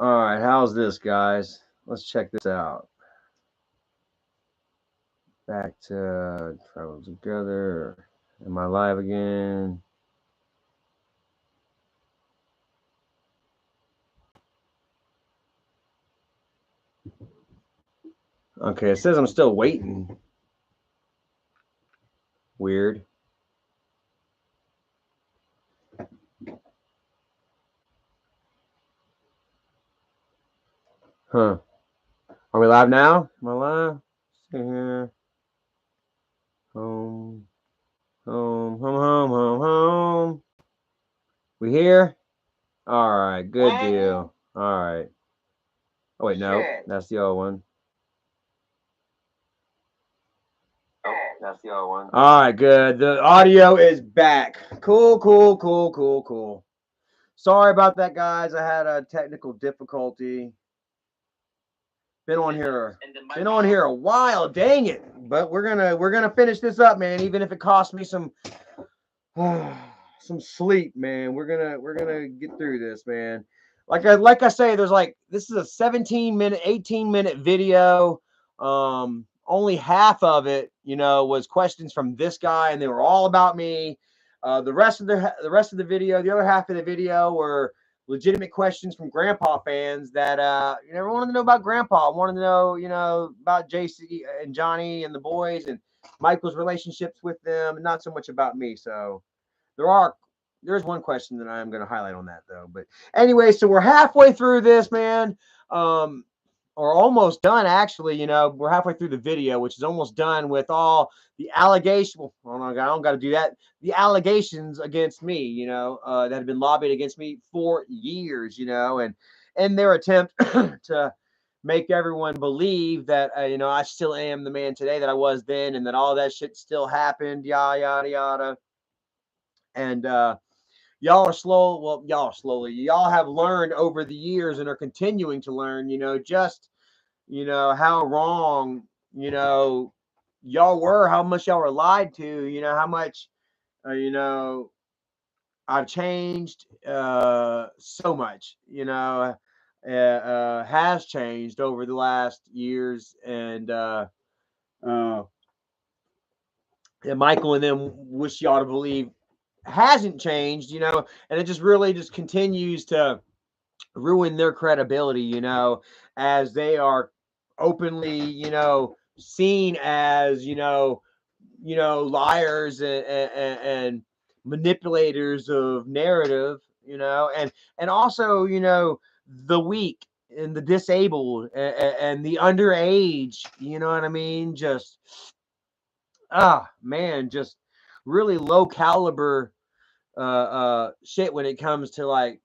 All right, how's this, guys? Let's check this out. Back to travel together. Am I live again? Okay, it says I'm still waiting. Weird. Huh. Are we live now? Am I live? See here. Home. Home. Home. Home. Home. Home. We here? All right. Good deal. All right. Oh wait, no, that's the old one. That's the other one. All right, good. The audio is back. Cool, cool, cool, cool, cool. Sorry about that, guys. I had a technical difficulty. Been on here a while. Dang it! But we're gonna finish this up, man. Even if it costs me some some sleep, man. We're gonna get through this, man. Like I say, there's like this is a 17-minute, 18-minute video. Only half of it, was questions from this guy, and they were all about me. The rest of the video, the other half of the video, were legitimate questions from Grandpa fans that wanted to know about Grandpa, wanted to know about JC and Johhny and the boys and Michael's relationships with them, and not so much about me. So there's one question that I'm going to highlight on that though. But anyway, so we're halfway through this, man. Or almost done, actually. We're halfway through the video, which is almost done with all the allegations. Well, I don't got to do that. The allegations against me, that have been lobbied against me for years, and their attempt to make everyone believe that, I still am the man today that I was then, and that all that shit still happened, yada, yada, yada. And, y'all are slow. Well, y'all are slowly. Y'all have learned over the years and are continuing to learn, just how wrong, y'all were, how much y'all were lied to, how much, I've changed so much, has changed over the last years. Uh, and Michael and them wish y'all to believe hasn't changed, and it just really just continues to ruin their credibility, as they are openly, seen as, liars and manipulators of narrative, and also, the weak and the disabled and the underage, you know what I mean? Just, man, just really low caliber shit when it comes to like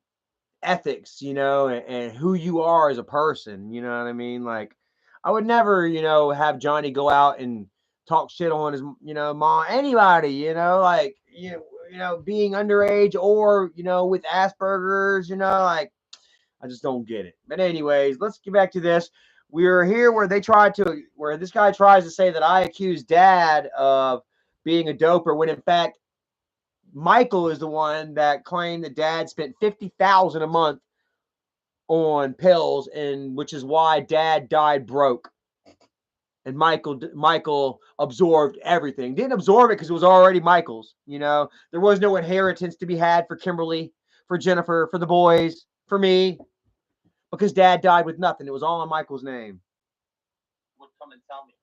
ethics, and who you are as a person, you know what I mean? Like, I would never, have Johhny go out and talk shit on his, mom, anybody, like, being underage or, with Asperger's, like, I just don't get it. But anyways, let's get back to this. We're here where this guy tries to say that I accused Dad of being a doper when in fact Michael is the one that claimed that Dad spent $50,000 a month on pills, and which is why Dad died broke. And Michael absorbed everything. Didn't absorb it because it was already Michael's. There was no inheritance to be had for Kimberly, for Jennifer, for the boys, for me, because Dad died with nothing. It was all in Michael's name. Would come and tell me.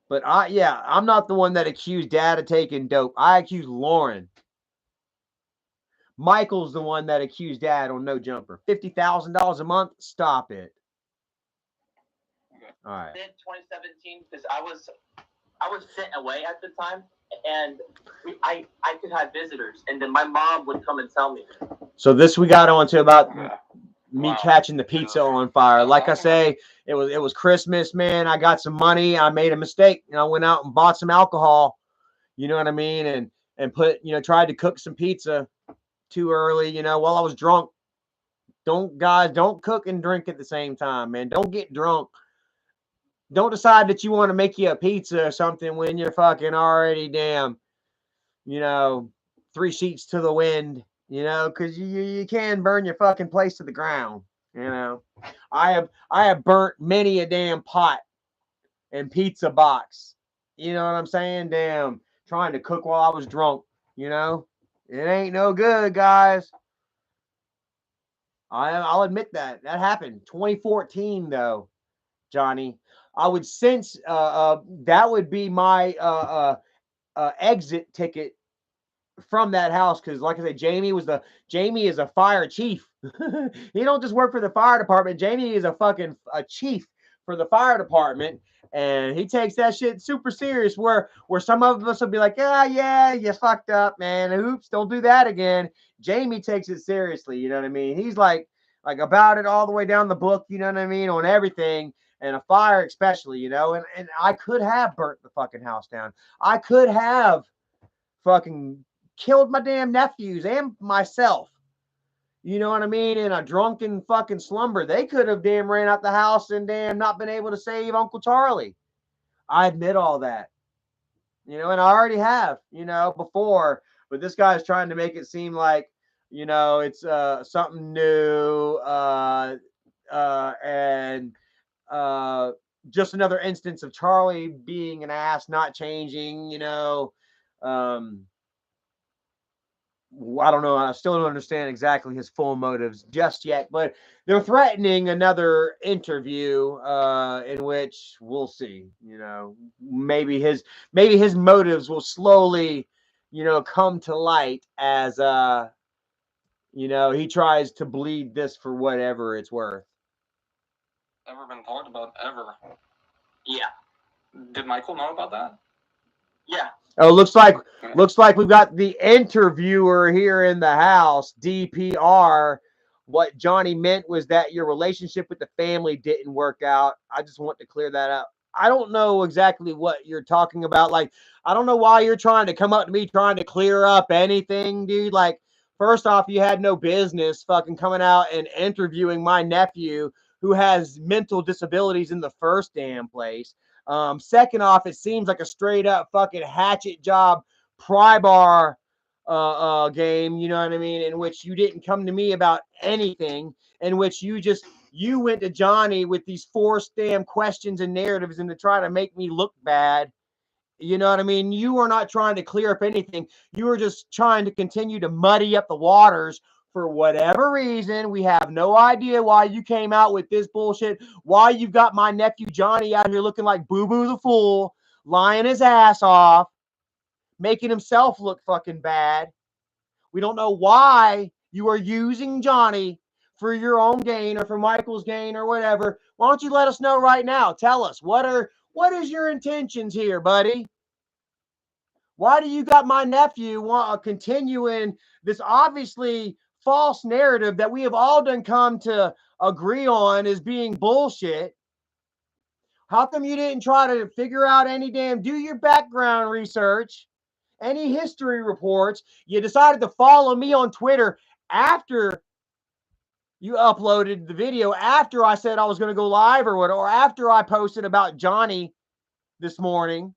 But I'm not the one that accused Dad of taking dope. I accused Lauren. Michael's the one that accused Dad on No Jumper. $50,000 a month? Stop it. Okay. All right. In 2017, because I was sent away at the time, and I could have visitors, and then my mom would come and tell me. So this we got on to about me catching the pizza on fire. Like I say, it was Christmas, man. I got some money. I made a mistake. I went out and bought some alcohol. You know what I mean? And put, tried to cook some pizza too early, while I was drunk. Don't cook and drink at the same time, man. Don't get drunk. Don't decide that you want to make you a pizza or something when you're fucking already damn, 3 sheets to the wind, because you can burn your fucking place to the ground. You know, I have burnt many a damn pot and pizza box. You know what I'm saying? Damn, trying to cook while I was drunk. You know, it ain't no good, guys. I'll admit that happened. 2014 though, Johhny. I would sense that would be my exit ticket from that house because, like I said, Jamie is a fire chief. He don't just work for the fire department. Jamie is a chief for the fire department, and he takes that shit super serious. Where some of us will be like, yeah, you fucked up, man. Oops, don't do that again. Jamie takes it seriously. You know what I mean? He's like about it all the way down the book. You know what I mean? On everything. And a fire, especially, you know, and I could have burnt the fucking house down. I could have fucking killed my damn nephews and myself. You know what I mean? In a drunken fucking slumber. They could have damn ran out the house and damn not been able to save Uncle Charlie. I admit all that. You know, and I already have, you know, before. But this guy's trying to make it seem like, you know, it's something new and just another instance of Charlie being an ass, not changing, you know. I don't know. I still don't understand exactly his full motives just yet, but they're threatening another interview in which we'll see. You know, maybe his motives will slowly, you know, come to light as you know, he tries to bleed this for whatever it's worth. Ever been talked about ever? Yeah. Did Michael know about that? Yeah. Oh, looks like we've got the interviewer here in the house, DPR. What Johhny meant was that your relationship with the family didn't work out. I just want to clear that up. I don't know exactly what you're talking about. Like, I don't know why you're trying to come up to me trying to clear up anything, dude. Like, first off, you had no business fucking coming out and interviewing my nephew who has mental disabilities in the first damn place. Second off, it seems like a straight up fucking hatchet job pry bar game, you know what I mean, in which you didn't come to me about anything, in which you went to Johhny with these forced damn questions and narratives and to try to make me look bad. You know what I mean? You were not trying to clear up anything. You were just trying to continue to muddy up the waters for whatever reason. We have no idea why you came out with this bullshit. Why you've got my nephew Johhny out here looking like Boo Boo the Fool, lying his ass off, making himself look fucking bad. We don't know why you are using Johhny for your own gain or for Michael's gain or whatever. Why don't you let us know right now? Tell us what is your intentions here, buddy? Why do you got my nephew continuing this obviously false narrative that we have all done come to agree on as being bullshit? How come you didn't try to figure out do your background research, any history reports? You decided to follow me on Twitter after you uploaded the video, after I said I was going to go live or whatever, or after I posted about Johhny this morning.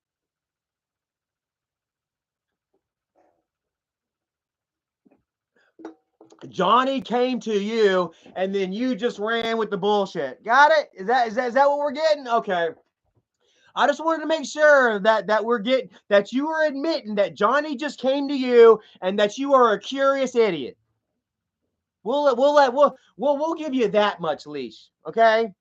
Johhny came to you, and then you just ran with the bullshit. Got it? Is that what we're getting? Okay. I just wanted to make sure that we're getting that you are admitting that Johhny just came to you and that you are a curious idiot. We'll give you that much leash, okay?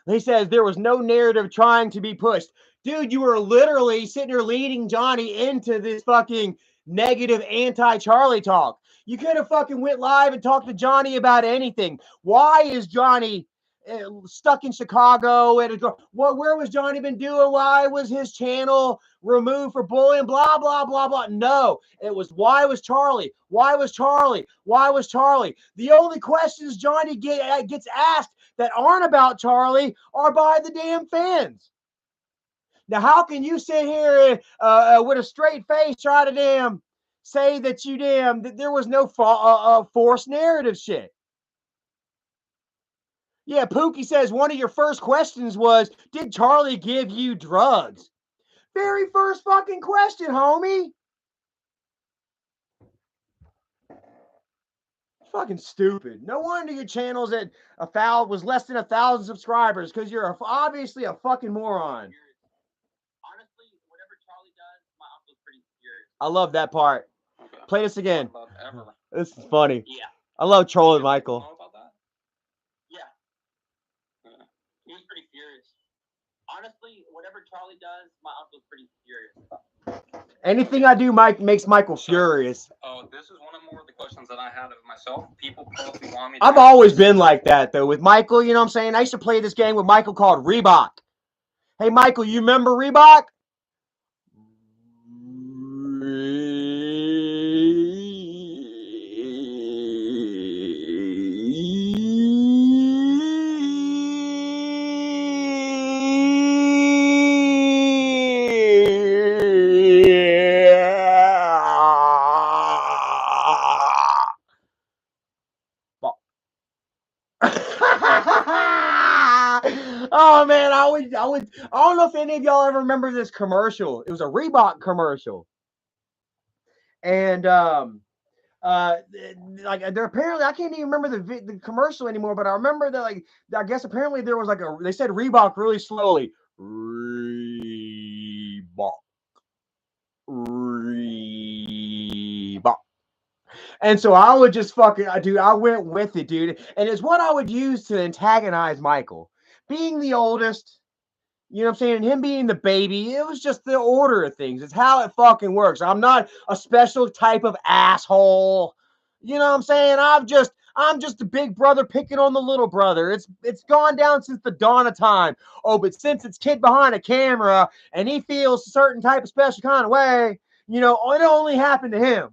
He says there was no narrative trying to be pushed. Dude, you were literally sitting there leading Johhny into this fucking negative anti-Charlie talk. You could have fucking went live and talked to Johhny about anything. Why is Johhny stuck in Chicago? Where was Johhny been doing? Why was his channel removed for bullying? Blah, blah, blah, blah. No, it was why was Charlie? Why was Charlie? Why was Charlie? The only questions Johhny gets asked that aren't about Charlie are by the damn fans. Now, how can you sit here with a straight face try to damn say that that there was no forced narrative shit? Yeah, Pookie says one of your first questions was, did Charlie give you drugs? Very first fucking question, homie. Fucking stupid. No wonder your channel's at was less than 1,000 subscribers because you're obviously a fucking moron. Honestly, whatever Charlie does, my uncle's pretty furious. I love that part. Okay. Play this again. About ever. This is funny. Yeah. I love trolling Did Michael Michael. know about that? Yeah. He was pretty furious. Honestly, whatever Charlie does, my uncle's pretty furious. Anything I do, makes Michael furious. Oh, this is one of more of the questions that I had of myself. People probably want me to I've always been like that, though. With Michael, you know what I'm saying? I used to play this game with Michael called Reebok. Hey, Michael, you remember Reebok? Oh man, I don't know if any of y'all ever remember this commercial. It was a Reebok commercial. And like they're apparently, I can't even remember the commercial anymore, but I remember that, like, I guess apparently there was like they said Reebok really slowly. Reebok. And so I would just I went with it, dude. And it's what I would use to antagonize Michael. Being the oldest, you know what I'm saying? And him being the baby, it was just the order of things. It's how it fucking works. I'm not a special type of asshole. You know what I'm saying? I'm just the big brother picking on the little brother. It's gone down since the dawn of time. Oh, but since it's kid behind a camera and he feels a certain type of special kind of way, you know, it only happened to him.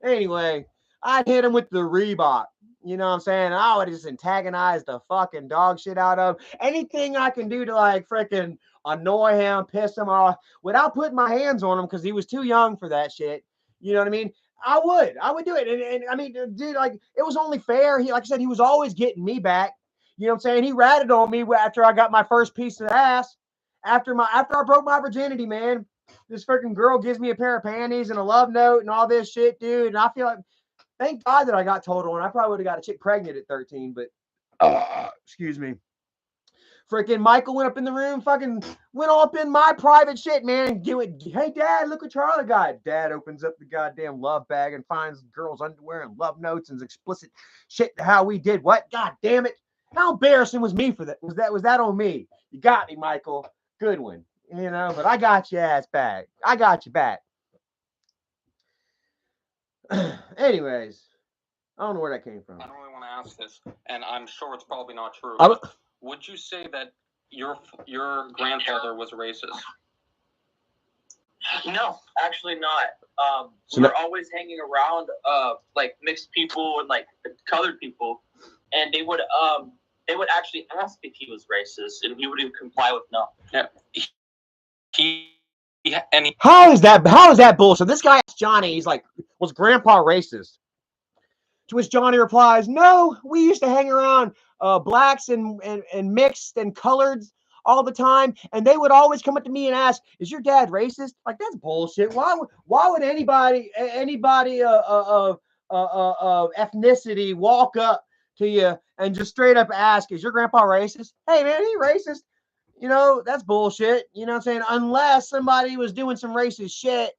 Anyway, I'd hit him with the Reebok. You know what I'm saying? I would just antagonize the fucking dog shit out of anything I can do to, like, freaking annoy him, piss him off without putting my hands on him because he was too young for that shit. You know what I mean? I would do it. And I mean, dude, like, it was only fair. Like I said, he was always getting me back. You know what I'm saying? He ratted on me after I got my first piece of ass. After I broke my virginity, man. This freaking girl gives me a pair of panties and a love note and all this shit, dude. And I feel like, thank God that I got told on. I probably would have got a chick pregnant at 13, but excuse me. Freaking Michael went up in the room, fucking went all up in my private shit, man. Hey, Dad, look what Charlie got. Dad opens up the goddamn love bag and finds girls' underwear and love notes and explicit shit to how we did what? God damn it. How embarrassing was me for that? Was that on me? You got me, Michael. Good one. You know, but I got your ass back. I got you back. Anyways, I don't know where that came from. I don't really want to ask this, and I'm sure it's probably not true. Would you say that your grandfather was racist? No, actually not. We were always hanging around like mixed people and like colored people, and they would actually ask if he was racist, and he wouldn't comply with no. Yeah. How is that bullshit? This guy Johhny, he's like, was Grandpa racist? To which Johhny replies, no, we used to hang around blacks and mixed and coloreds all the time, and they would always come up to me and ask, is your dad racist? Like, that's bullshit. Why would anybody of ethnicity walk up to you and just straight up ask, is your grandpa racist? Hey man, he racist. You know, that's bullshit. You know what I'm saying? Unless somebody was doing some racist shit,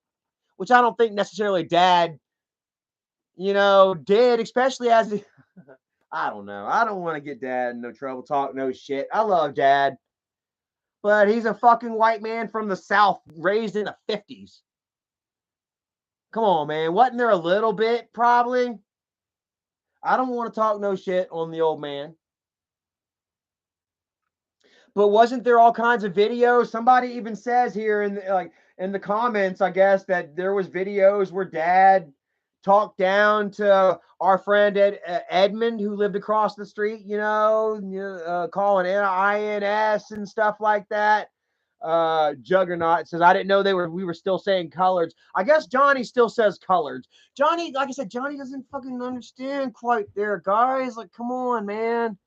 which I don't think necessarily Dad, you know, did, especially as I don't know. I don't want to get Dad in no trouble, talk no shit. I love Dad. But he's a fucking white man from the South, raised in the 50s. Come on, man. Wasn't there a little bit, probably? I don't want to talk no shit on the old man. But wasn't there all kinds of videos? Somebody even says here in the comments, I guess, that there was videos where Dad talked down to our friend Edmund, who lived across the street, calling INS and stuff like that. Juggernaut says, I didn't know we were still saying coloreds. I guess Johhny still says coloreds. Johhny, like I said, Johhny doesn't fucking understand quite there, guys. Like, come on, man.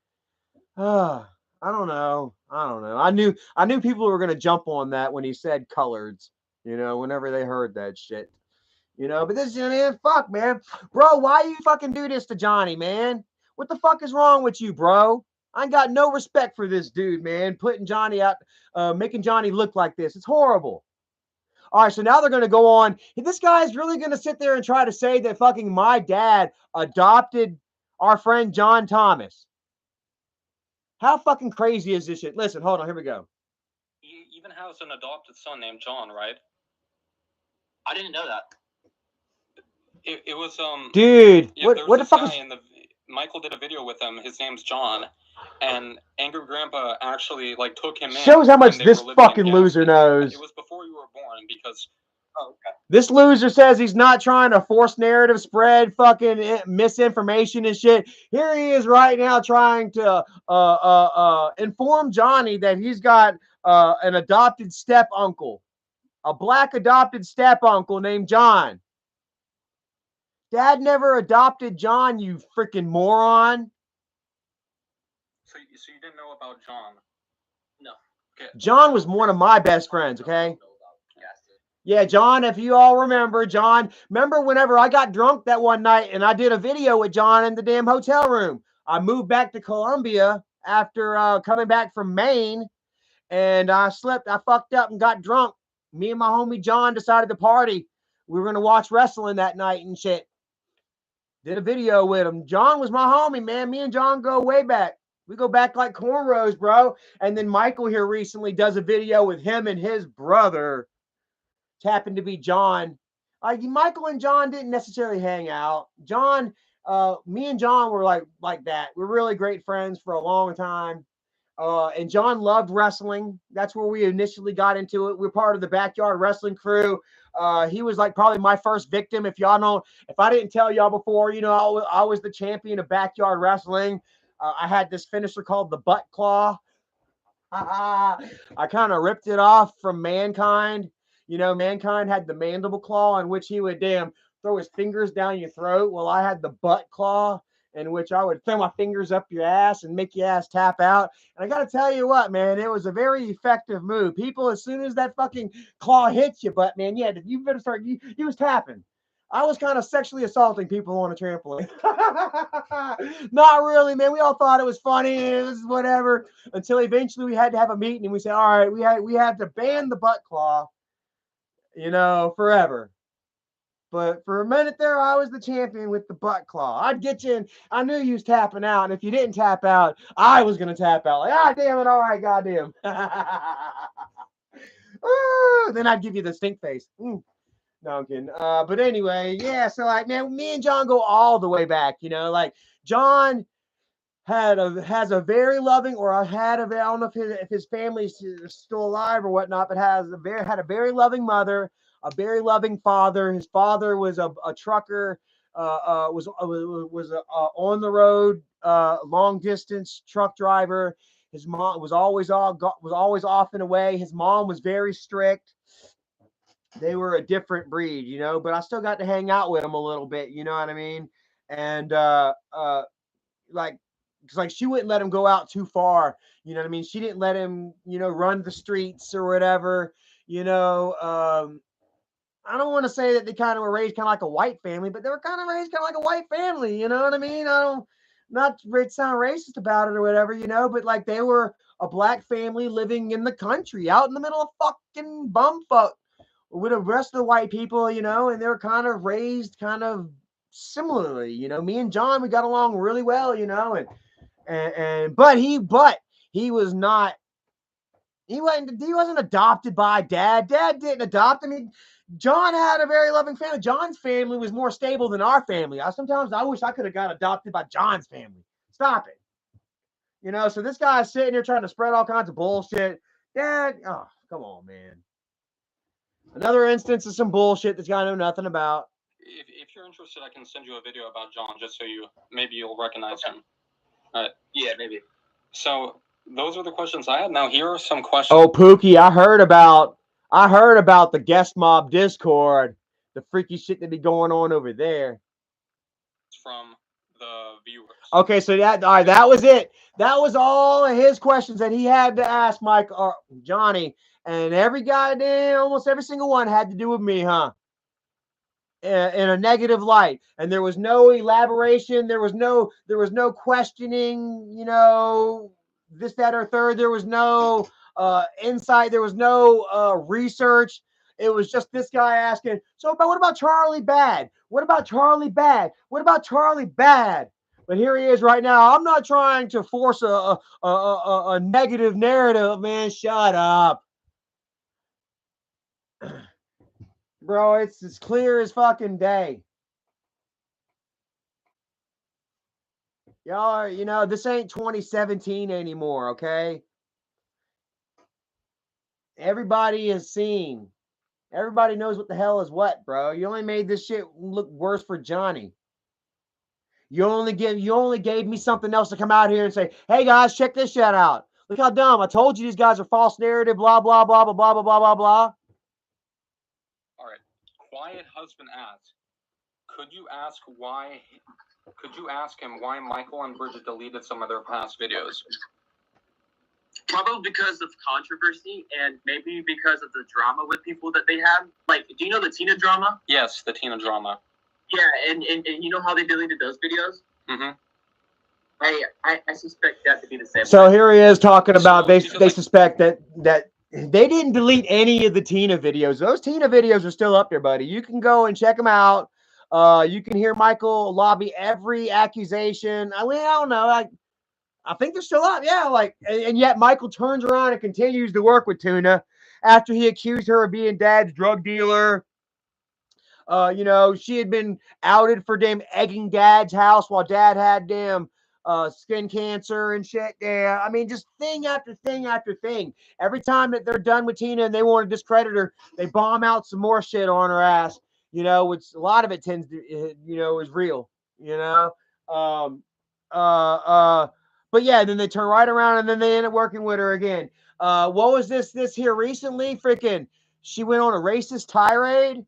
I don't know. I knew people were gonna jump on that when he said coloreds, whenever they heard that shit. You know, but this, man, fuck, man. Bro, why you fucking do this to Johhny, man? What the fuck is wrong with you, bro? I ain't got no respect for this dude, man. Putting Johhny out, making Johhny look like this. It's horrible. All right, so now they're going to go on. This guy's really going to sit there and try to say that fucking my dad adopted our friend John Thomas. How fucking crazy is this shit? Listen, hold on. Here we go. He even has an adopted son named John, right? I didn't know that. It was dude. Yeah, what the fuck is? Michael did a video with him. His name's John, and Angry Grandpa actually like took him in. Shows how much this fucking loser knows. It was before you were born because. Oh, okay. This loser says he's not trying to force narrative, spread fucking misinformation and shit. Here he is right now trying to inform Johhny that he's got an adopted step uncle, a black adopted step uncle named John. Dad never adopted John, you freaking moron. So you didn't know about John? No. Okay. John was one of my best friends, okay? Yeah, John, if you all remember, John, remember whenever I got drunk that one night and I did a video with John in the damn hotel room. I moved back to Columbia after coming back from Maine, and I fucked up and got drunk. Me and my homie John decided to party. We were going to watch wrestling that night and shit. Did a video with him. John was my homie, man. Me and John go way back. We go back like cornrows, bro. And then Michael here recently does a video with him and his brother. It happened to be John. Michael and John didn't necessarily hang out. John, me and John were like that. We're really great friends for a long time. And John loved wrestling. That's where we initially got into it. We're part of the backyard wrestling crew. He was like probably my first victim. If y'all know, if I didn't tell y'all before, you know, I was the champion of backyard wrestling. I had this finisher called the butt claw. I kind of ripped it off from Mankind. You know, Mankind had the mandible claw in which he would throw his fingers down your throat. Well, I had the butt claw in which I would throw my fingers up your ass and make your ass tap out. And I got to tell you what, man, it was a very effective move. People, as soon as that fucking claw hits your butt, man, yeah, you better start, you was tapping. I was kind of sexually assaulting people on a trampoline. Not really, man. We all thought it was funny. It was whatever. Until eventually we had to have a meeting and we said, all right, we had to ban the butt claw, you know, forever. But for a minute there, I was the champion with the butt claw. I'd get you in. I knew you was tapping out. And if you didn't tap out, I was going to tap out. Like, damn it. All right, goddamn. Then I'd give you the stink face. No, I'm kidding. But anyway, yeah. So like, man, me and John go all the way back. You know, like John has a very loving, or I don't know if his family's still alive or whatnot, but had a very loving mother, a very loving father. His father was a trucker, was on the road, long distance truck driver. His mom was always off and away. His mom was very strict. They were a different breed, you know, but I still got to hang out with him a little bit, you know what I mean? And like she wouldn't let him go out too far, you know what I mean? She didn't let him, you know, run the streets or whatever, you know. I don't want to say that they kind of were raised kind of like a white family, but they were kind of raised kind of like a white family, you know what I mean? I don't, not to sound racist about it or whatever, you know, but like they were a black family living in the country, out in the middle of fucking bumfuck with the rest of the white people, you know, and they were kind of raised kind of similarly, you know. Me and John, we got along really well, you know, but he wasn't adopted by dad. Dad didn't adopt him. John had a very loving family. John's family was more stable than our family. Sometimes I wish I could have got adopted by John's family. Stop it. You know, so this guy's sitting here trying to spread all kinds of bullshit. Dad, oh, come on, man. Another instance of some bullshit this guy know nothing about. If you're interested, I can send you a video about John just so maybe you'll recognize him. Yeah, maybe. So those are the questions I had. Now here are some questions. Oh, Pookie, I heard about the guest mob Discord, the freaky shit that be going on over there. From the viewers. Okay, so that was it. That was all of his questions that he had to ask Mike or Johhny, and almost every single one had to do with me, huh? in a negative light, and there was no elaboration, there was no questioning, you know, this, that, or third. There was no insight, there was no research. It was just this guy asking, so but what about Charlie Bad? What about Charlie Bad? What about Charlie Bad? But here he is right now. I'm not trying to force a negative narrative, man. Shut up. Bro, it's as clear as fucking day. Y'all are, you know, this ain't 2017 anymore, okay? Everybody is seen. Everybody knows what the hell is what, bro. You only made this shit look worse for Johhny. You only gave me something else to come out here and say, hey guys, check this shit out. Look how dumb. I told you these guys are false narrative, blah, blah, blah, blah, blah, blah, blah, blah, blah. All right. Quiet husband asks, could you ask him why Michael and Bridget deleted some of their past videos? Probably because of controversy, and maybe because of the drama with people that they have. Like, do you know the Tina drama? Yes, the Tina drama. Yeah, and you know how they deleted those videos? Mm-hmm. I suspect that to be the same. So here he is talking about they suspect that they didn't delete any of the Tina videos. Those Tina videos are still up there, buddy. You can go and check them out. You can hear Michael lobby every accusation. I don't know. I think they're still up. Yeah, like, and yet Michael turns around and continues to work with Tuna after he accused her of being Dad's drug dealer. You know, she had been outed for damn egging Dad's house while Dad had damn skin cancer and shit. Yeah, I mean, just thing after thing after thing. Every time that they're done with Tina and they want to discredit her, they bomb out some more shit on her ass. You know, which a lot of it tends to, you know, is real. You know, but yeah, then they turn right around and then they end up working with her again. What was this here recently? Freaking, she went on a racist tirade.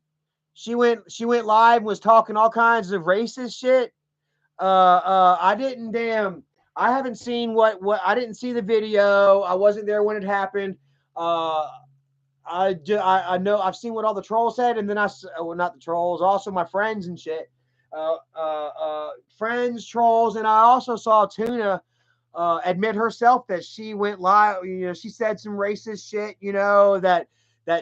She went live and was talking all kinds of racist shit. I haven't seen what I didn't see the video. I wasn't there when it happened. I know I've seen what all the trolls said, and then well, not the trolls, also my friends and shit. Friends, trolls, and I also saw Tuna admit herself that she went live. You know, she said some racist shit. You know, that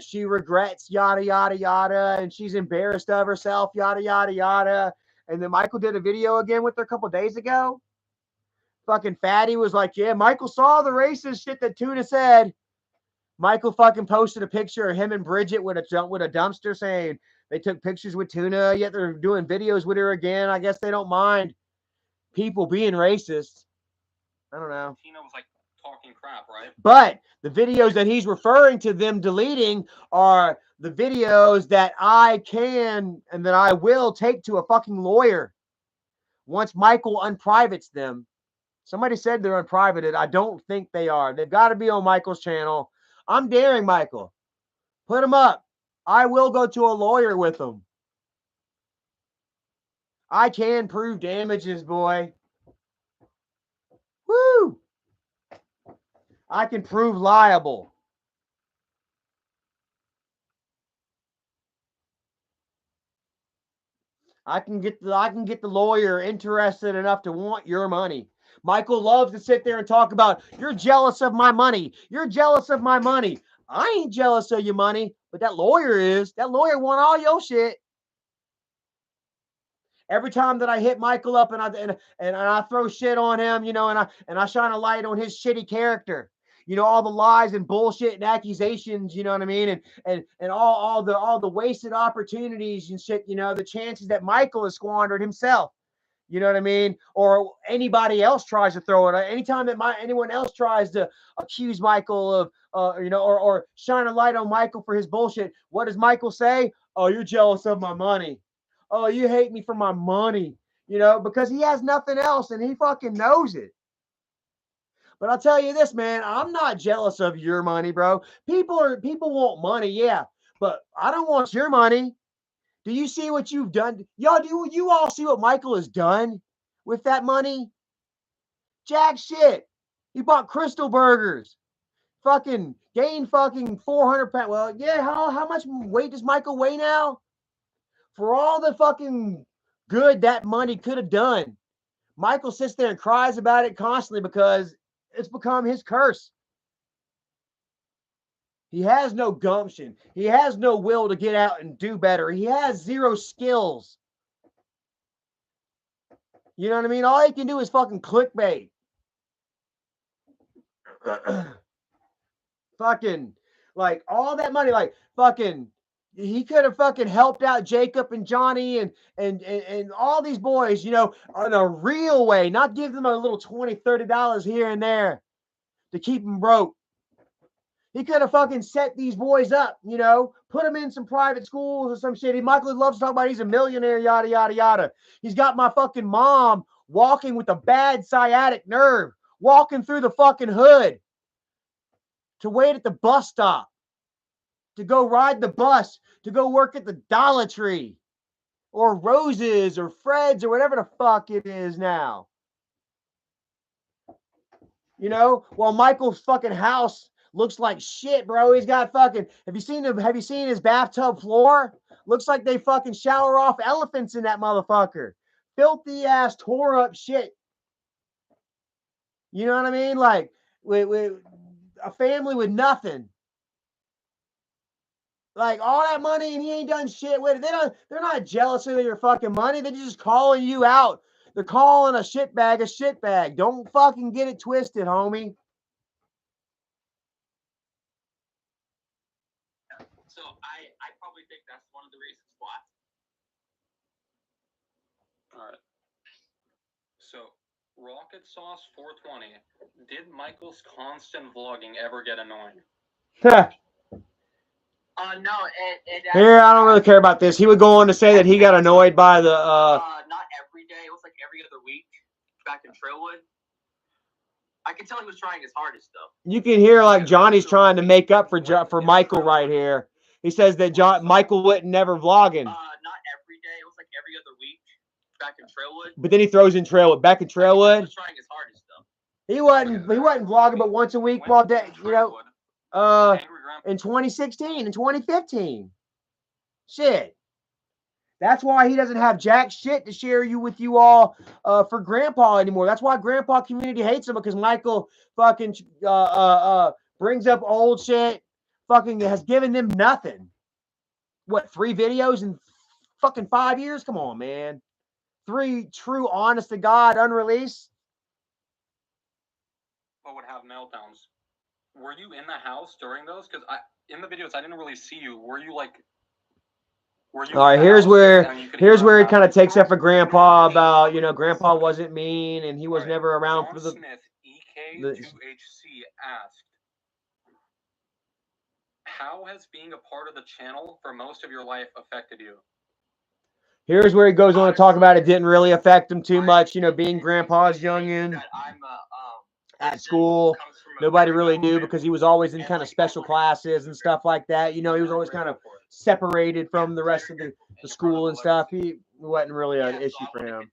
she regrets, yada yada yada, and she's embarrassed of herself, yada yada yada. And then Michael did a video again with her a couple days ago. Fucking Fatty was like, yeah, Michael saw the racist shit that Tuna said. Michael fucking posted a picture of him and Bridget with a dumpster saying they took pictures with Tuna, yet they're doing videos with her again. I guess they don't mind people being racist. I don't know. Tina was like talking crap, right? But the videos that he's referring to them deleting are the videos that I can and that I will take to a fucking lawyer once Michael unprivates them. Somebody said they're unprivated. I don't think they are. They've got to be on Michael's channel. I'm daring Michael. Put them up. I will go to a lawyer with them. I can prove damages, boy. Woo! I can prove liable. I can get the lawyer interested enough to want your money. Michael loves to sit there and talk about, you're jealous of my money. You're jealous of my money. I ain't jealous of your money, but that lawyer is. That lawyer want all your shit. Every time that I hit Michael up and I throw shit on him, you know, and I shine a light on his shitty character, you know, all the lies and bullshit and accusations, you know what I mean, and all the wasted opportunities and shit, you know, the chances that Michael has squandered himself, you know what I mean, or anybody else tries to throw it. Anytime that anyone else tries to accuse Michael of, you know, or shine a light on Michael for his bullshit, what does Michael say? Oh, you're jealous of my money. Oh, you hate me for my money, you know, because he has nothing else and he fucking knows it. But I'll tell you this, man, I'm not jealous of your money, bro. People want money, yeah, but I don't want your money. Do you see what you've done? Y'all, do you all see what Michael has done with that money? Jack shit. He bought Crystal Burgers. Fucking gained fucking 400 pounds. Well, yeah, how much weight does Michael weigh now? For all the fucking good that money could have done, Michael sits there and cries about it constantly because it's become his curse. He has no gumption. He has no will to get out and do better. He has zero skills. You know what I mean? All he can do is fucking clickbait. Fucking, like, all that money, like, fucking, he could have fucking helped out Jacob and Johhny and all these boys, you know, in a real way, not give them a little $20, $30 here and there to keep them broke. He could have fucking set these boys up, you know, put them in some private schools or some shit. Michael loves to talk about he's a millionaire, yada, yada, yada. He's got my fucking mom walking with a bad sciatic nerve, walking through the fucking hood to wait at the bus stop, to go ride the bus, to go work at the Dollar Tree or Rose's or Fred's or whatever the fuck it is now. You know, while Michael's fucking house looks like shit, bro. He's got fucking, have you seen his bathtub floor? Looks like they fucking shower off elephants in that motherfucker. Filthy ass, tore up shit. You know what I mean? Like, with a family with nothing. Like, all that money and he ain't done shit with it. They're not jealous of your fucking money. They're just calling you out. They're calling a shitbag. Don't fucking get it twisted, homie. So I probably think that's one of the reasons why. All right. So, Rocket Sauce 420, did Michael's constant vlogging ever get annoying? No, it Here, I don't really care about this. He would go on to say that he got annoyed by the not every day. It was like every other week back in Trailwood. I can tell he was trying his hardest though. You can hear like Johnny's trying to make up for Michael right here. He says that Michael wouldn't never vlogging. Not every day. It was like every other week back in Trailwood. But then he throws in Trailwood. Back in Trailwood. He was trying his hardest though. He wasn't vlogging but once a week while you know. In 2016 and 2015. Shit. That's why he doesn't have jack shit to share with you all for Grandpa anymore. That's why Grandpa community hates him, because Michael fucking brings up old shit, fucking has given them nothing. What, 3 videos in fucking 5 years? Come on, man. 3 true, honest to God, unreleased. But would have meltdowns. Were you in the house during those? Because in the videos I didn't really see you. Were you like? Were you? All right, here's where he kind of takes up for Grandpa about, you know, Grandpa wasn't mean and he was never around John for the. Smith, EK2HC asked, how has being a part of the channel for most of your life affected you? Here's where he goes on to talk about it didn't really affect him too much, you know, being Grandpa's youngin at school. Nobody really knew because he was always in kind of special classes and stuff like that. You know, he was always kind of separated from the rest of the school and stuff. He wasn't really an issue for him.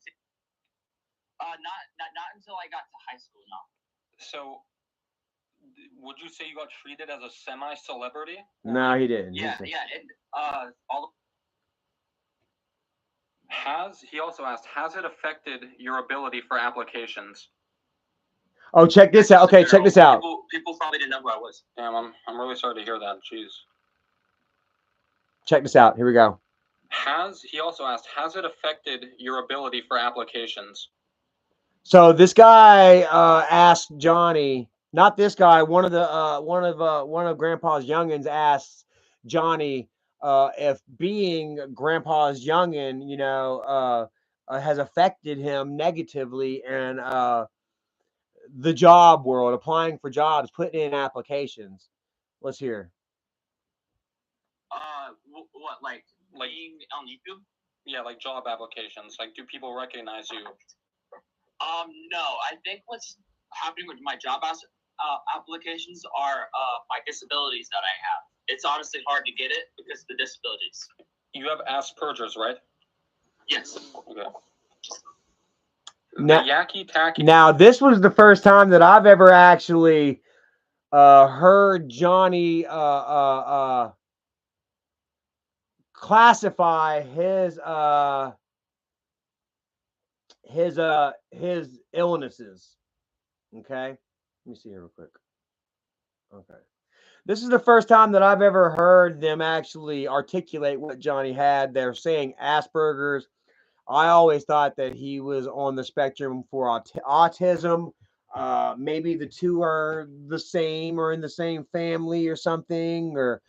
Not until I got to high school, no. So, would you say you got treated as a semi-celebrity? No, he didn't. Yeah. He also asked, has it affected your ability for applications? Oh, check this out. Okay, check this out. People probably didn't know who I was. Damn, I'm really sorry to hear that. Jeez. Check this out. Here we go. He also asked, has it affected your ability for applications? So this guy asked Johhny, not this guy, one of Grandpa's youngins asked Johhny if being Grandpa's youngin, you know, has affected him negatively and the job world, applying for jobs, putting in applications. Let's hear. What, like being on YouTube? Yeah, like job applications. Like, do people recognize you? No. I think what's happening with my job applications are my disabilities that I have. It's honestly hard to get it because of the disabilities. You have Asperger's, right? Yes. Okay. Now, this was the first time that I've ever actually heard Johhny classify his illnesses. Okay, let me see here real quick. Okay, this is the first time that I've ever heard them actually articulate what Johhny had. They're saying Asperger's. I always thought that he was on the spectrum for autism. Maybe the two are the same or in the same family or something, or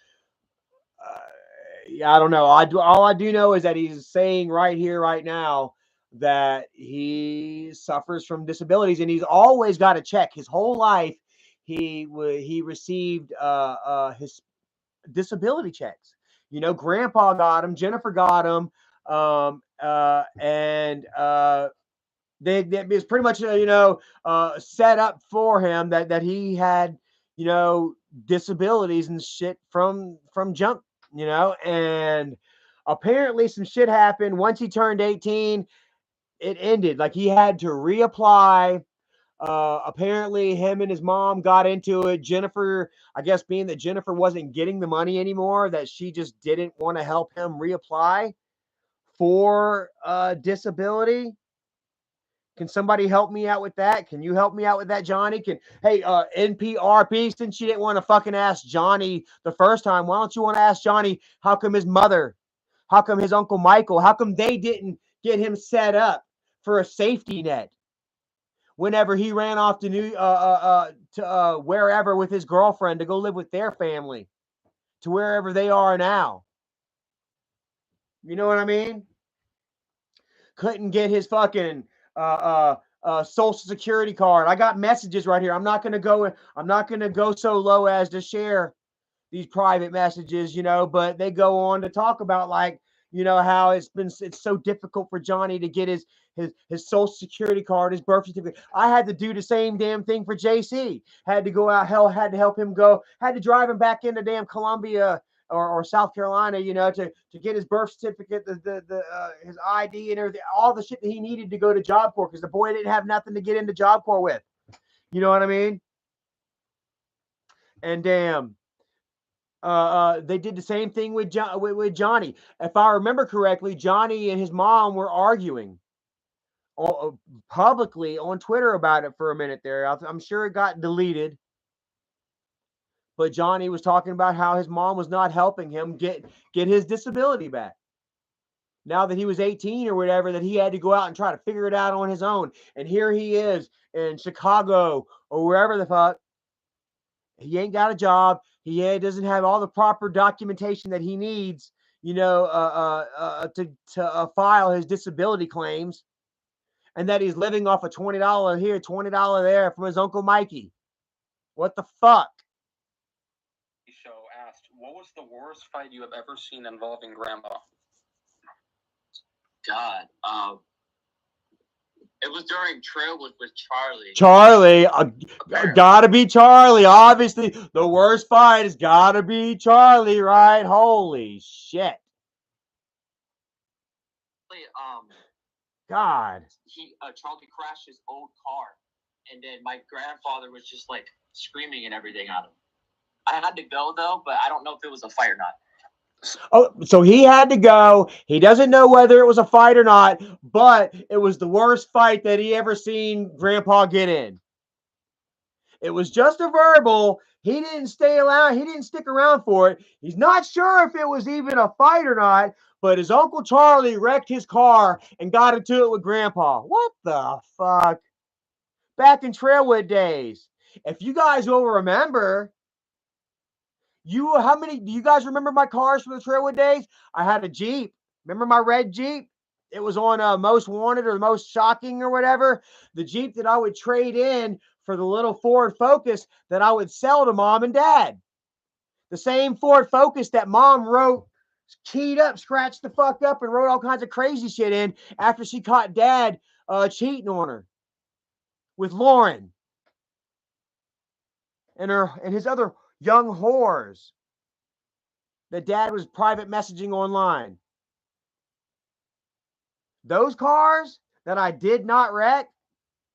yeah, I don't know. All I do know is that he's saying right here, right now, that he suffers from disabilities, and he's always got to check his whole life. He received his disability checks. You know, Grandpa got him, Jennifer got him, and it was pretty much set up for him that he had disabilities and shit from junk, and apparently some shit happened once he turned 18. It ended, like he had to reapply. Apparently him and his mom got into it. Jennifer, I guess being that Jennifer wasn't getting the money anymore, that she just didn't want to help him reapply for disability. Can somebody help me out with that? Can you help me out with that, Johhny? Hey, NPRP, since you didn't want to fucking ask Johhny the first time, why don't you want to ask Johhny how come his mother, how come his Uncle Michael, how come they didn't get him set up for a safety net whenever he ran off to wherever with his girlfriend to go live with their family, to wherever they are now? You know what I mean? Couldn't get his fucking social security card. I got messages right here. I'm not gonna go so low as to share these private messages, but they go on to talk about, like, how it's so difficult for Johhny to get his social security card, his birth certificate. I had to do the same damn thing for JC. Had to go out, had to help him go, had to drive him back into damn Columbia or South Carolina, to get his birth certificate, his ID and everything, all the shit that he needed to go to Job Corps, because the boy didn't have nothing to get into Job Corps with. You know what I mean? And damn, they did the same thing with Johhny. If I remember correctly, Johhny and his mom were arguing publicly on Twitter about it for a minute there. I'm sure it got deleted. But Johhny was talking about how his mom was not helping him get his disability back. Now that he was 18 or whatever, that he had to go out and try to figure it out on his own. And here he is in Chicago or wherever the fuck. He ain't got a job. He doesn't have all the proper documentation that he needs, to file his disability claims, and that he's living off a $20 here, $20 there from his Uncle Mikey. What the fuck? Show asked, what was the worst fight you have ever seen involving Grandpa? God, it was during trail with Charlie. Charlie, gotta be Charlie. Obviously, the worst fight has gotta be Charlie, right? Holy shit. God. Charlie crashed his old car, and then my grandfather was just like screaming and everything at him. I had to go though, but I don't know if it was a fight or not. Oh, so he had to go. He doesn't know whether it was a fight or not, but it was the worst fight that he ever seen Grandpa get in. It was just a verbal. He didn't stick around for it. He's not sure if it was even a fight or not, but his Uncle Charlie wrecked his car and got into it with Grandpa. What the fuck? Back in Trailwood days. If you guys will remember, how many do you guys remember my cars from the Trailwood days? I had a Jeep. Remember my red Jeep? It was on Most Wanted or Most Shocking or whatever. The Jeep that I would trade in for the little Ford Focus that I would sell to Mom and Dad. The same Ford Focus that Mom wrote, keyed up, scratched the fuck up, and wrote all kinds of crazy shit in after she caught Dad cheating on her with Lauren and his other young whores that Dad was private messaging online. Those cars that I did not wreck,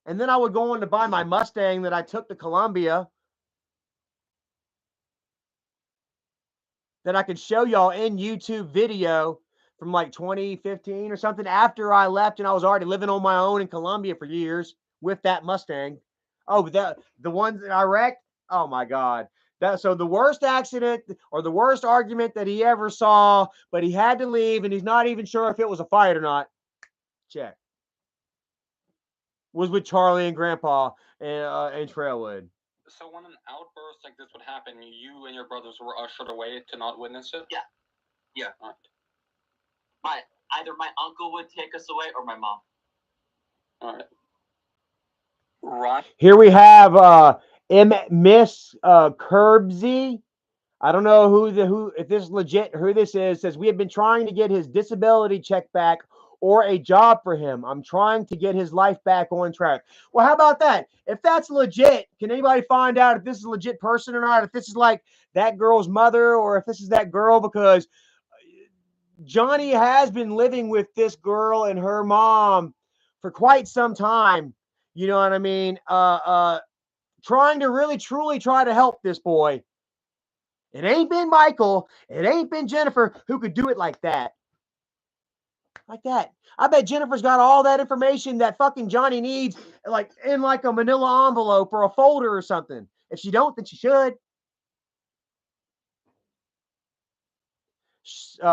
and then I would go on to buy my Mustang that I took to Columbia. that I could show y'all in YouTube video from like 2015 or something after I left and I was already living on my own in Colombia for years with that Mustang. Oh, the ones that I wrecked. Oh my God. So the worst accident or the worst argument that he ever saw, but he had to leave and he's not even sure if it was a fight or not. Check. Was with Charlie and Grandpa and Trailwood. So when an outburst like this would happen, you and your brothers were ushered away to not witness it? Yeah. Yeah. Right. Either my uncle would take us away or my mom. All right. Right. Here we have Miss Curbsy. I don't know who if this is legit, who this is. Says we have been trying to get his disability check back or a job for him. I'm trying to get his life back on track. Well, how about that? If that's legit, can anybody find out if this is a legit person or not? If this is like that girl's mother or if this is that girl, because Johhny has been living with this girl and her mom for quite some time. You know what I mean? Trying to really truly try to help this boy. It ain't been Michael. It ain't been Jennifer who could do it like that. Like that. I bet Jennifer's got all that information that fucking Johhny needs, like in like a manila envelope or a folder or something. If she don't, then she should.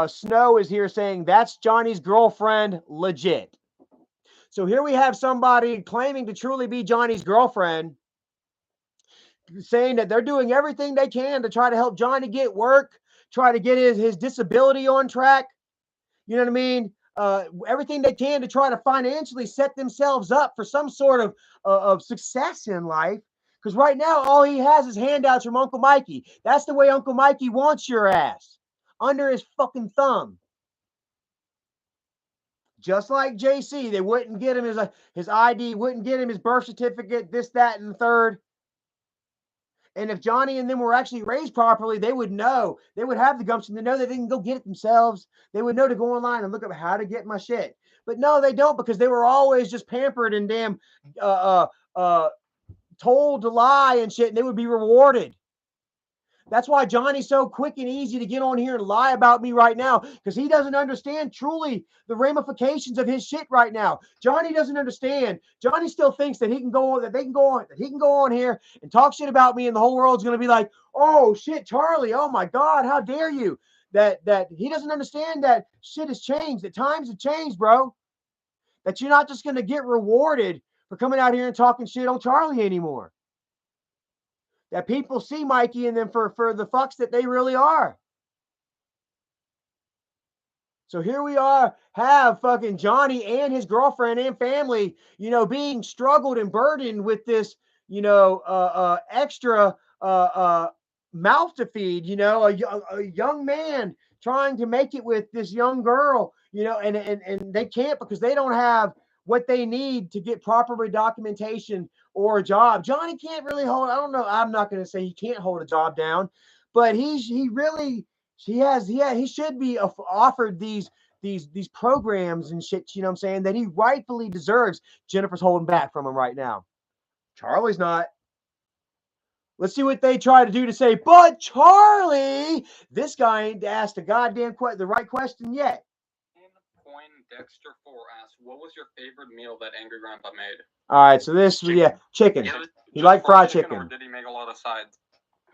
Snow is here saying that's Johnny's girlfriend, legit. So here we have somebody claiming to truly be Johnny's girlfriend, saying that they're doing everything they can to try to help Johhny get work, try to get his disability on track. You know what I mean? Everything they can to try to financially set themselves up for some sort of success in life. Because right now, all he has is handouts from Uncle Mikey. That's the way Uncle Mikey wants your ass. Under his fucking thumb. Just like JC, they wouldn't get him his ID, wouldn't get him his birth certificate, this, that, and the third. And if Johhny and them were actually raised properly, they would know. They would have the gumption to know that they can go get it themselves. They would know to go online and look up how to get my shit. But no, they don't, because they were always just pampered and damn told to lie and shit, and they would be rewarded. That's why Johhny's so quick and easy to get on here and lie about me right now, because he doesn't understand truly the ramifications of his shit right now. Johhny doesn't understand. Johhny still thinks that he can go on here and talk shit about me, and the whole world's gonna be like, oh shit, Charlie, oh my God, how dare you? That he doesn't understand that shit has changed, that times have changed, bro. That you're not just gonna get rewarded for coming out here and talking shit on Charlie anymore. That people see Mikey and them for the fucks that they really are. So here we have fucking Johhny and his girlfriend and family, being struggled and burdened with this, extra mouth to feed, a young man trying to make it with this young girl, and they can't because they don't have what they need to get proper documentation or a job. Johhny can't really hold, I don't know, I'm not going to say he can't hold a job down, but he should be offered these programs and shit, you know what I'm saying, that he rightfully deserves. Jennifer's holding back from him right now. Charlie's not. Let's see what they try to do to say, but Charlie, this guy ain't asked the goddamn the right question yet. Dexter 4 asked, what was your favorite meal that Angry Grandpa made? All right, so this, chicken. He liked fried chicken. Or did he make a lot of sides?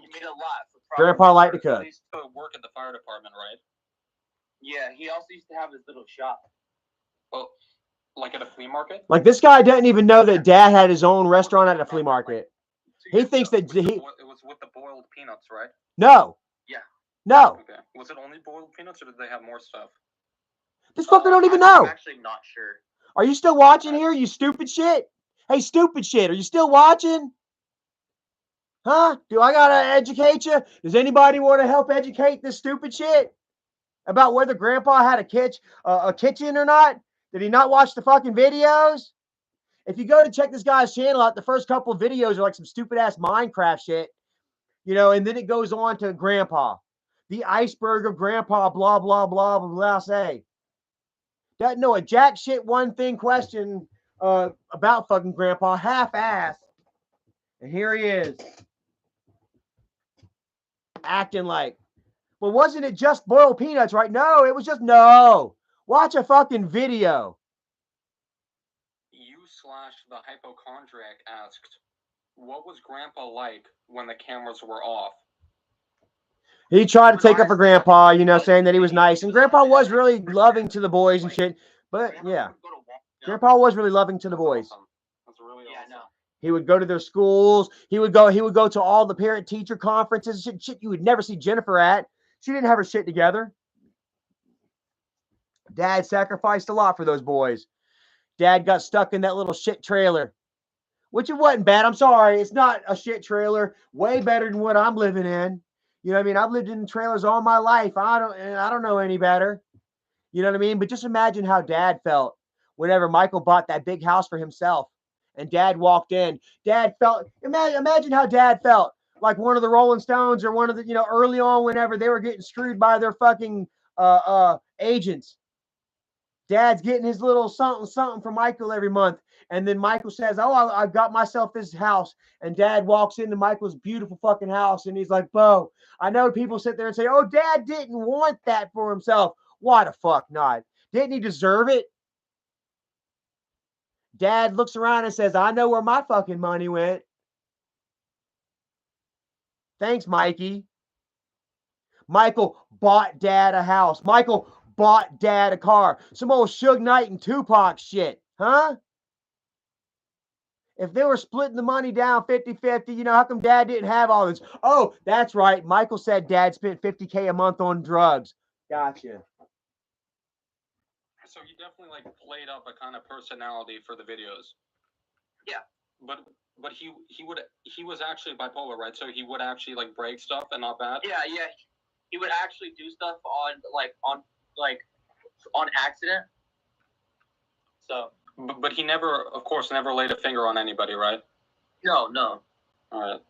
He made a lot. Grandpa liked to cook. He used to work at the fire department, right? Yeah, he also used to have his little shop. Well, like at a flea market? Like, this guy doesn't even know that Dad had his own restaurant at a flea market. He thinks that it was with the boiled peanuts, right? No. Yeah. No. Okay. Was it only boiled peanuts, or did they have more stuff? This fucker don't even know. I'm actually not sure. Are you still watching here, you stupid shit? Hey, stupid shit, are you still watching? Huh? Do I gotta educate you? Does anybody want to help educate this stupid shit about whether Grandpa had a kitchen or not? Did he not watch the fucking videos? If you go to check this guy's channel out, the first couple of videos are like some stupid ass Minecraft shit, and then it goes on to Grandpa, the iceberg of Grandpa, blah blah blah blah blah. Say that no a jack shit one thing question about fucking Grandpa, half ass, and here he is acting like, But wasn't it just boiled peanuts, right? No, it was just no. Watch a fucking video. The hypochondriac asked, what was Grandpa like when the cameras were off? He tried to take up for Grandpa, you know, saying that he was nice. And Grandpa was really loving to the boys and shit. But, yeah. Grandpa was really loving to the boys. That's really awesome. He would go to their schools. He would go to all the parent-teacher conferences. Shit you would never see Jennifer at. She didn't have her shit together. Dad sacrificed a lot for those boys. Dad got stuck in that little shit trailer, which it wasn't bad. I'm sorry. It's not a shit trailer. Way better than what I'm living in. You know what I mean? I've lived in trailers all my life. I don't know any better. You know what I mean? But just imagine how Dad felt whenever Michael bought that big house for himself and Dad walked in. Dad felt, imagine how Dad felt like one of the Rolling Stones or one of the, you know, early on whenever they were getting screwed by their fucking agents. Dad's getting his little something from Michael every month. And then Michael says, oh, I got myself this house. And Dad walks into Michael's beautiful fucking house. And he's like, Bo, I know people sit there and say, oh, Dad didn't want that for himself. Why the fuck not? Didn't he deserve it? Dad looks around and says, I know where my fucking money went. Thanks, Mikey. Michael bought Dad a house. Michael bought Dad a car. Some old Suge Knight and Tupac shit. Huh? If they were splitting the money down 50-50, you know, how come Dad didn't have all this? Oh, that's right. Michael said Dad spent $50K a month on drugs. Gotcha. So he definitely like played up a kind of personality for the videos. Yeah. But he was actually bipolar, right? So he would actually like break stuff and not bad. Yeah. He would actually do stuff on accident. So. But he never, of course, never laid a finger on anybody, right? No. All right.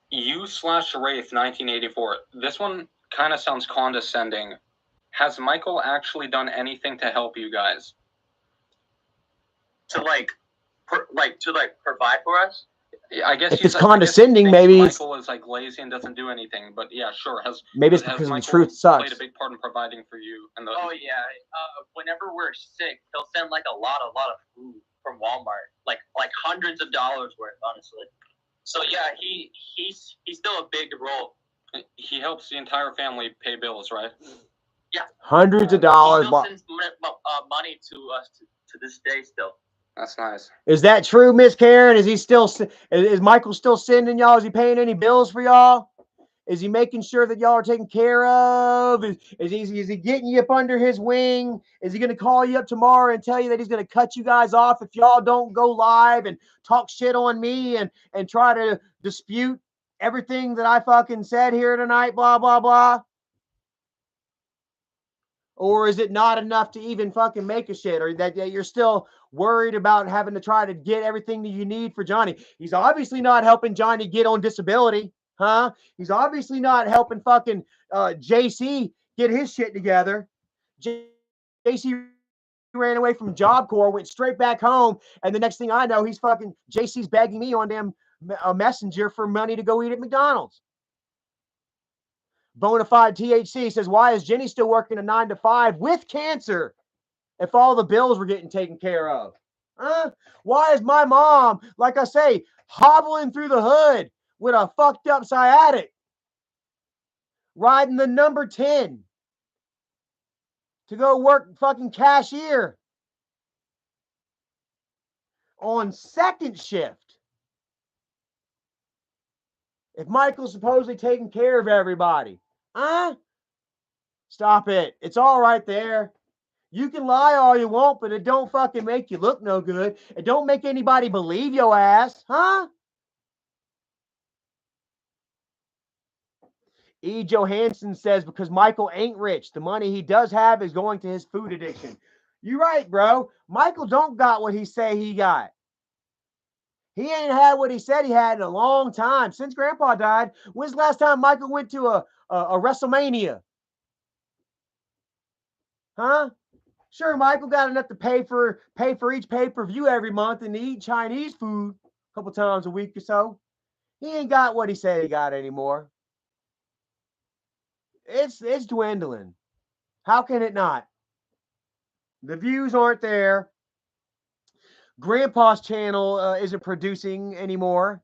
U/Wraith 1984. This one kind of sounds condescending. Has Michael actually done anything to help you guys? To provide for us? I guess if it's condescending, maybe Michael is like lazy and doesn't do anything. But yeah, sure. Maybe it's because the truth sucks. Played a big part in providing for you. Oh yeah. Whenever we're sick, he'll send like a lot of food from Walmart, like hundreds of dollars worth, honestly. So yeah, he's still a big role. He helps the entire family pay bills, right? Yeah. Hundreds of dollars. He still sends money to us to this day still. That's nice. Is that true, Miss Karen? Is Michael still sending y'all? Is he paying any bills for y'all? Is he making sure that y'all are taken care of? Is he getting you up under his wing? Is he going to call you up tomorrow and tell you that he's going to cut you guys off if y'all don't go live and talk shit on me and try to dispute everything that I fucking said here tonight, blah, blah, blah? Or is it not enough to even fucking make a shit? Or that you're still worried about having to try to get everything that you need for Johhny? He's obviously not helping Johhny get on disability, huh? He's obviously not helping fucking JC get his shit together. JC ran away from Job Corps, went straight back home, and the next thing I know, JC's begging me on damn Messenger for money to go eat at McDonald's. Bonafide THC says, why is Jenny still working a 9 to 5 with cancer if all the bills were getting taken care of? Huh? Why is my mom, like I say, hobbling through the hood with a fucked up sciatic, riding the number 10 to go work fucking cashier on second shift? If Michael's supposedly taking care of everybody, huh? Stop it. It's all right there. You can lie all you want, but it don't fucking make you look no good. It don't make anybody believe your ass, huh? E. Johansson says, because Michael ain't rich. The money he does have is going to his food addiction. You right, bro. Michael don't got what he say he got. He ain't had what he said he had in a long time. Since Grandpa died, when's the last time Michael went to a WrestleMania? Huh? Sure, Michael got enough to pay for each pay-per-view every month and to eat Chinese food a couple times a week or so. He ain't got what he said he got anymore. it's dwindling. How can it not? The views aren't there. Grandpa's channel isn't producing anymore.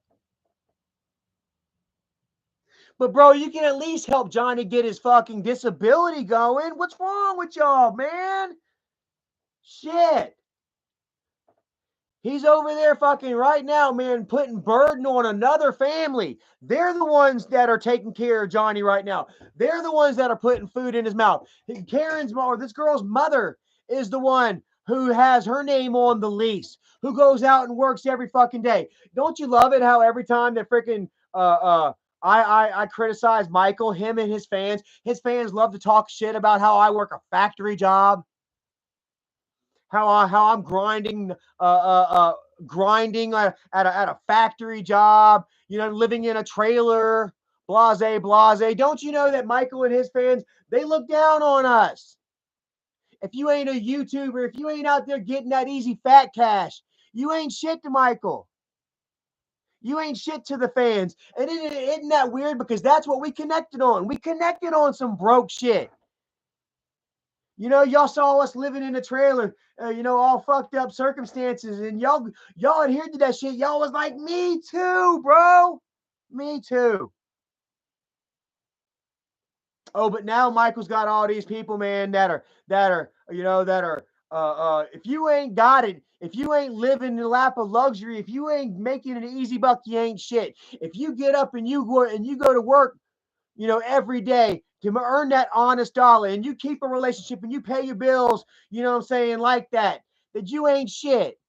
But bro, you can at least help Johhny get his fucking disability going. What's wrong with y'all, man? Shit. He's over there fucking right now, man, putting burden on another family. They're the ones that are taking care of Johhny right now. They're the ones that are putting food in his mouth. Karen's or this girl's mother is the one who has her name on the lease, who goes out and works every fucking day. Don't you love it how every time that freaking I criticize Michael, him and his fans love to talk shit about how I work a factory job. How I'm grinding at a factory job, living in a trailer, blase blase. Don't you know that Michael and his fans, they look down on us? If you ain't a YouTuber, if you ain't out there getting that easy fat cash, you ain't shit to Michael. You ain't shit to the fans. And isn't that weird? Because that's what we connected on. We connected on some broke shit. Y'all saw us living in a trailer, all fucked up circumstances, and y'all adhered to that shit. Y'all was like, me too, bro. Me too. Oh, but now Michael's got all these people, man, that are if you ain't got it, if you ain't living in the lap of luxury, if you ain't making an easy buck, you ain't shit. If you get up and you go to work, every day to earn that honest dollar, and you keep a relationship and you pay your bills, like that you ain't shit.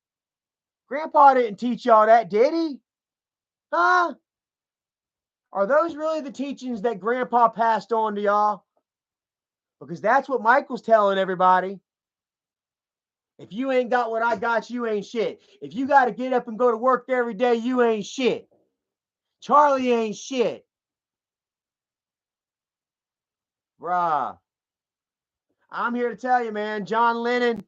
Grandpa didn't teach y'all that, did he? Huh? Are those really the teachings that Grandpa passed on to y'all? Because that's what Michael's telling everybody. If you ain't got what I got, you ain't shit. If you got to get up and go to work every day, you ain't shit. Charlie ain't shit. Bruh. I'm here to tell you, man, John Lennon,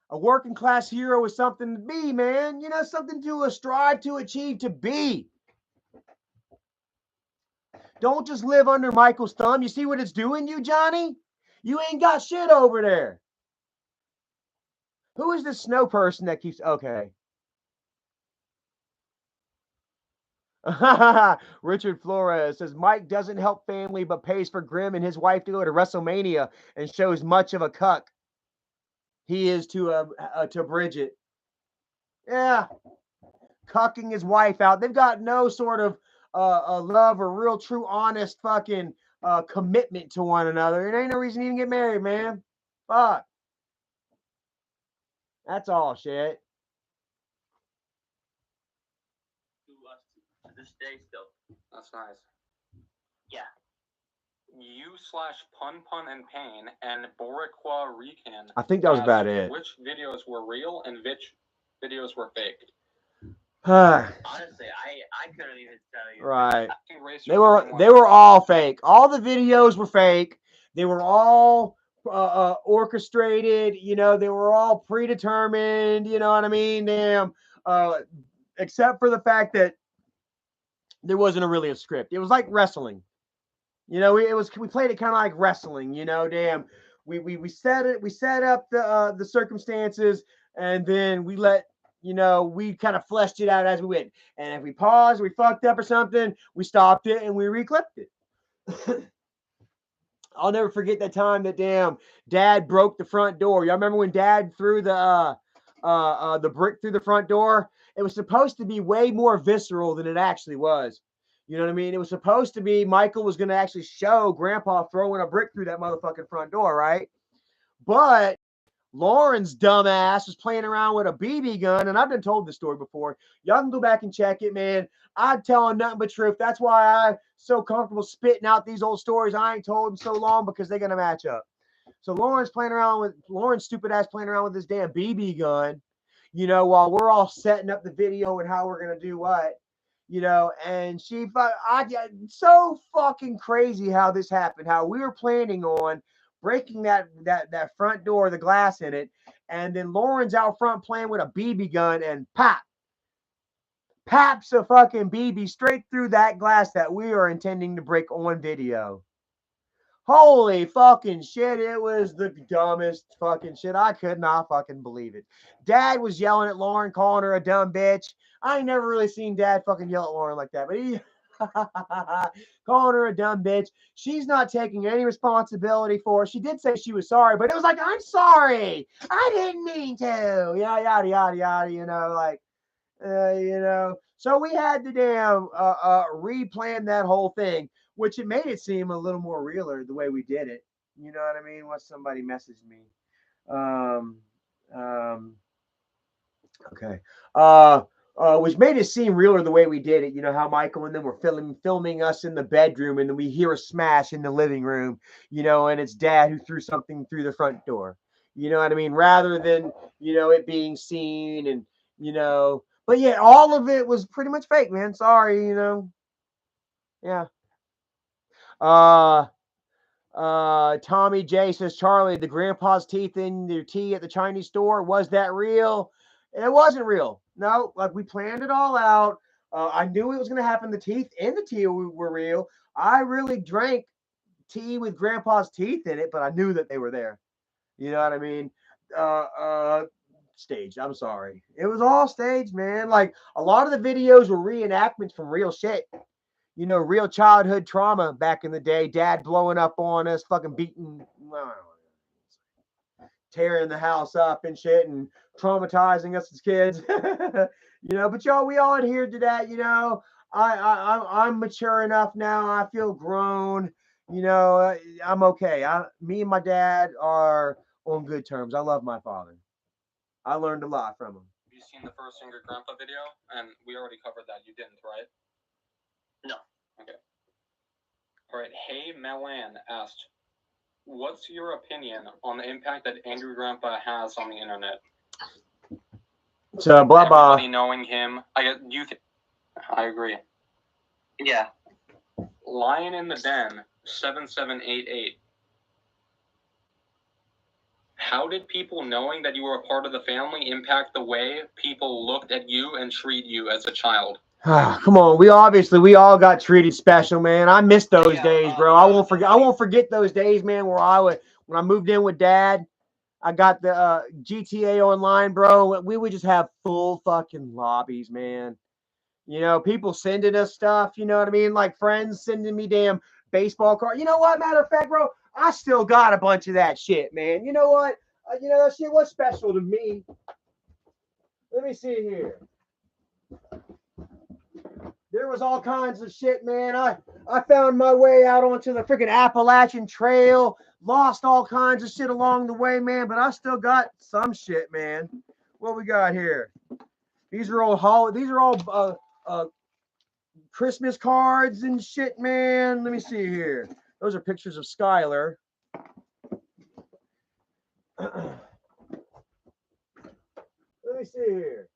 a working class hero is something to be, man. Something to strive to achieve, to be. Don't just live under Michael's thumb. You see what it's doing, you, Johhny? You ain't got shit over there. Who is this snow person that keeps... Okay. Richard Flores says, Mike doesn't help family but pays for Grimm and his wife to go to WrestleMania and shows much of a cuck he is to Bridget. Yeah. Cucking his wife out. They've got no sort of love or real, true, honest fucking commitment to one another. It ain't no reason to even get married, man. Fuck. That's all shit. To this day still. That's nice. Yeah. You/Pun and Pain and Boriqua Recan. I think that was about it. Which videos were real and which videos were fake? Honestly, I couldn't even tell you. Right. They were all fake. All the videos were fake. They were all orchestrated. They were all predetermined. You know what I mean? Damn. Except for the fact that there wasn't really a script. It was like wrestling. We played it kind of like wrestling. Damn. We set up the circumstances, and then we let. We kind of fleshed it out as we went. And if we paused, we fucked up or something, we stopped it and we reclipped it. I'll never forget that time that damn Dad broke the front door. Y'all remember when Dad threw the brick through the front door? It was supposed to be way more visceral than it actually was. You know what I mean? It was supposed to be Michael was going to actually show Grandpa throwing a brick through that motherfucking front door, right? But Lauren's dumbass was playing around with a BB gun, and I've been told this story before. Y'all can go back and check it, man. I'm telling nothing but truth. That's why I'm so comfortable spitting out these old stories I ain't told in so long, because they're gonna match up. So Lauren's stupid ass playing around with this damn BB gun, while we're all setting up the video and how we're gonna do what, and so fucking crazy how this happened. How we were planning on breaking that front door, the glass in it, and then Lauren's out front playing with a BB gun, and pops a fucking BB straight through that glass that we are intending to break on video. Holy fucking shit. It was the dumbest fucking shit. I could not fucking believe it. Dad was yelling at Lauren, calling her a dumb bitch. I ain't never really seen Dad fucking yell at Lauren like that, but he calling her a dumb bitch. She's not taking any responsibility for it. She did say she was sorry, but it was like, I'm sorry. I didn't mean to. Yada, yada, yada, yada, like, So we had to damn replan that whole thing, which it made it seem a little more realer the way we did it. You know what I mean? Once somebody messaged me. Um, um, okay. Which made it seem realer the way we did it. You know how Michael and them were filming us in the bedroom, and then we hear a smash in the living room. And it's Dad who threw something through the front door. You know what I mean? Rather than it being seen and But yeah, all of it was pretty much fake, man. Sorry, Yeah. Tommy J says, Charlie, the grandpa's teeth in your tea at the Chinese store, was that real? It wasn't real. No, like we planned it all out. I knew it was going to happen. The teeth in the tea were real. I really drank tea with grandpa's teeth in it, but I knew that they were there. You know what I mean? Staged. I'm sorry. It was all staged, man. Like a lot of the videos were reenactments from real shit. Real childhood trauma back in the day. Dad blowing up on us, fucking beating, tearing the house up and shit, and traumatizing us as kids. But y'all, we all adhered to that. I'm mature enough now. I feel grown. I'm okay. Me and my dad are on good terms. I love my father. I learned a lot from him. Have you seen the first Singer Grandpa video? And we already covered that. You didn't, right? No. Okay. All right. Hey, Melan asked, what's your opinion on the impact that Angry Grandpa has on the internet? So, blah, blah. Everybody knowing him. I agree. Yeah. Lion in the Den, 7788. How did people knowing that you were a part of the family impact the way people looked at you and treat you as a child? Come on, we all got treated special, man. I miss those days, bro. I won't forget those days, man, where when I moved in with Dad, I got the GTA Online, bro. We would just have full fucking lobbies, man. People sending us stuff, you know what I mean? Like friends sending me damn baseball cards. You know what? Matter of fact, bro, I still got a bunch of that shit, man. You know what? That shit was special to me. Let me see here. There was all kinds of shit, man. I found my way out onto the freaking Appalachian Trail, lost all kinds of shit along the way, man, but I still got some shit, man. What we got here? These are all Christmas cards and shit, man. Let me see here. Those are pictures of Skylar. Let me see here.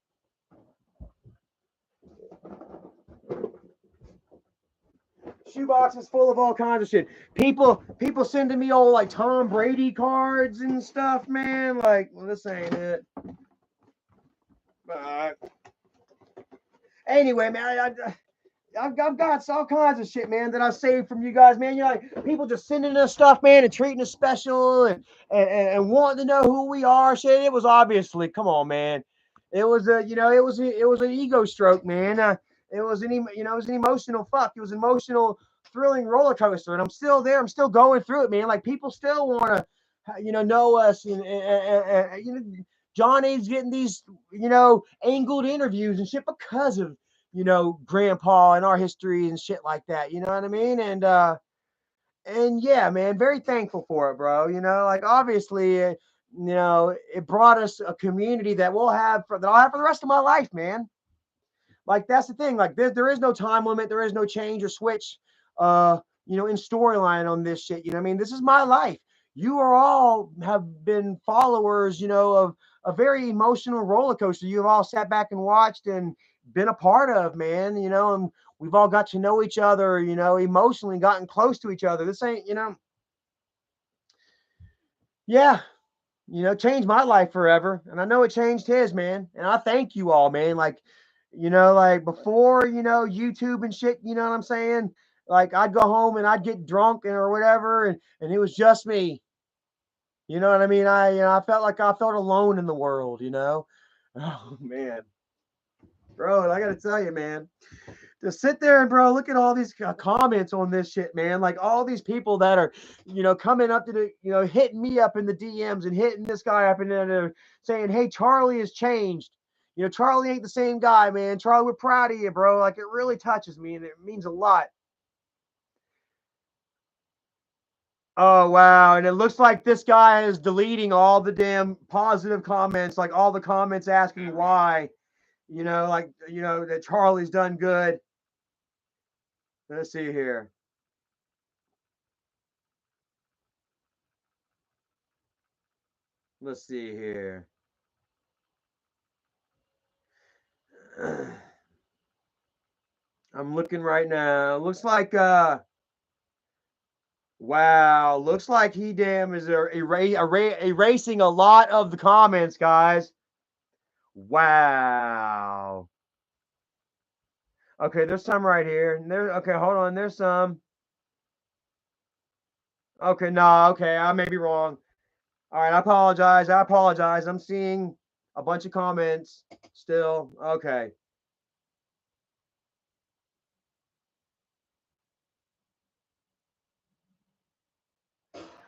Shoeboxes full of all kinds of shit. People sending me all like Tom Brady cards and stuff, man. Like, well, this ain't it. Anyway, man, I've got all kinds of shit, man, that I saved from you guys, man. Like people just sending us stuff, man, and treating us special and wanting to know who we are. Shit, it was obviously, come on, man. It was it was an ego stroke, man. It was an emotional fuck. It was an emotional, thrilling roller coaster, and I'm still there. I'm still going through it, man. Like people still want to, know us, and Johhny's getting these, angled interviews and shit because of grandpa and our history and shit like that. You know what I mean? And yeah, man, very thankful for it, bro. Like obviously, it brought us a community that I'll have for the rest of my life, man. Like that's the thing. Like there is no time limit. There is no change or switch. In storyline on this shit. You know what I mean? This is my life. You are all have been followers, of a very emotional roller coaster. You've all sat back and watched and been a part of, man. And we've all got to know each other, emotionally gotten close to each other. This ain't, yeah, changed my life forever. And I know it changed his, man. And I thank you all, man. Like, like before, YouTube and shit, you know what I'm saying? like I'd go home and I'd get drunk or whatever, and it was just me. You know what I mean? I felt like I felt alone in the world, you know? Oh man. Bro, I gotta tell you, man. To sit there and bro, look at all these comments on this shit, man. Like all these people that are, coming up to the, hitting me up in the DMs and hitting this guy up and then saying, "Hey, Charlie has changed. Charlie ain't the same guy, man. Charlie, we're proud of you, bro." Like it really touches me and it means a lot. Oh wow, and it looks like this guy is deleting all the damn positive comments, like all the comments asking why, that Charlie's done good. Let's see here. Let's see here. I'm looking right now. Looks like wow, looks like he damn is erasing a lot of the comments, guys. Wow. Okay, there's some right here. Okay, hold on. There's some. Okay, no, okay, I may be wrong. All right, I apologize. I apologize. I'm seeing a bunch of comments still. Okay.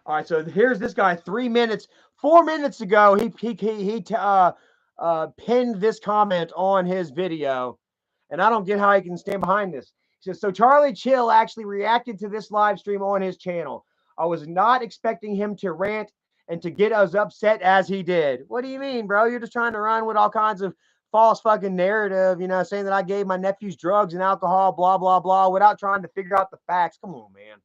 All right, so here's this guy. 4 minutes ago, he pinned this comment on his video, and I don't get how he can stand behind this. He says, "So Charlie Chill actually reacted to this live stream on his channel. I was not expecting him to rant and to get as upset as he did." What do you mean, bro? You're just trying to run with all kinds of false fucking narrative, saying that I gave my nephews drugs and alcohol, blah blah blah, without trying to figure out the facts. Come on, man.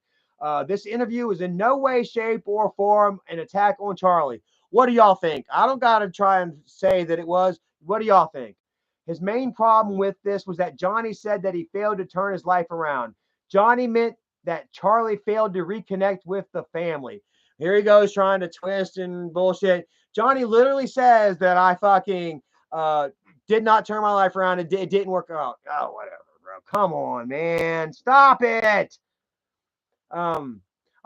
This interview is in no way, shape, or form an attack on Charlie. What do y'all think? I don't got to try and say that it was. What do y'all think? His main problem with this was that Johhny said that he failed to turn his life around. Johhny meant that Charlie failed to reconnect with the family. Here he goes trying to twist and bullshit. Johhny literally says that I fucking did not turn my life around. It didn't work out. Oh, whatever, bro. Come on, man. Stop it.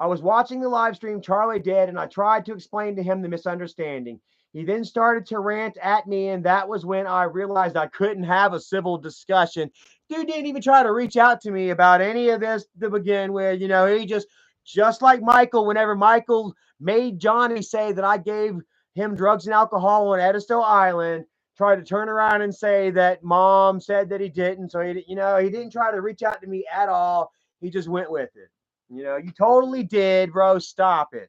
I was watching the live stream Charlie did, and I tried to explain to him the misunderstanding. He then started to rant at me, and that was when I realized I couldn't have a civil discussion. Dude didn't even try to reach out to me about any of this to begin with. He just like Michael, whenever Michael made Johhny say that I gave him drugs and alcohol on Edisto Island, tried to turn around and say that mom said that he didn't. So he didn't try to reach out to me at all. He just went with it. You totally did, bro. Stop it.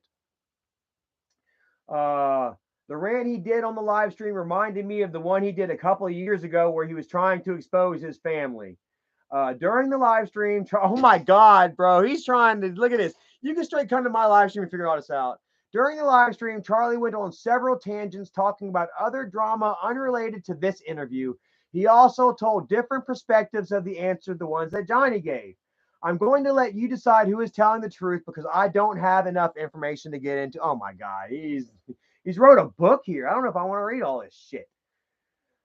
The rant he did on the live stream reminded me of the one he did a couple of years ago where he was trying to expose his family. During the live stream, oh my God, bro, he's trying to look at this. You can straight come to my live stream and figure all this out. During the live stream, Charlie went on several tangents talking about other drama unrelated to this interview. He also told different perspectives of the answer, the ones that Johhny gave. I'm going to let you decide who is telling the truth because I don't have enough information to get into. Oh my God, he's wrote a book here. I don't know if I want to read all this shit.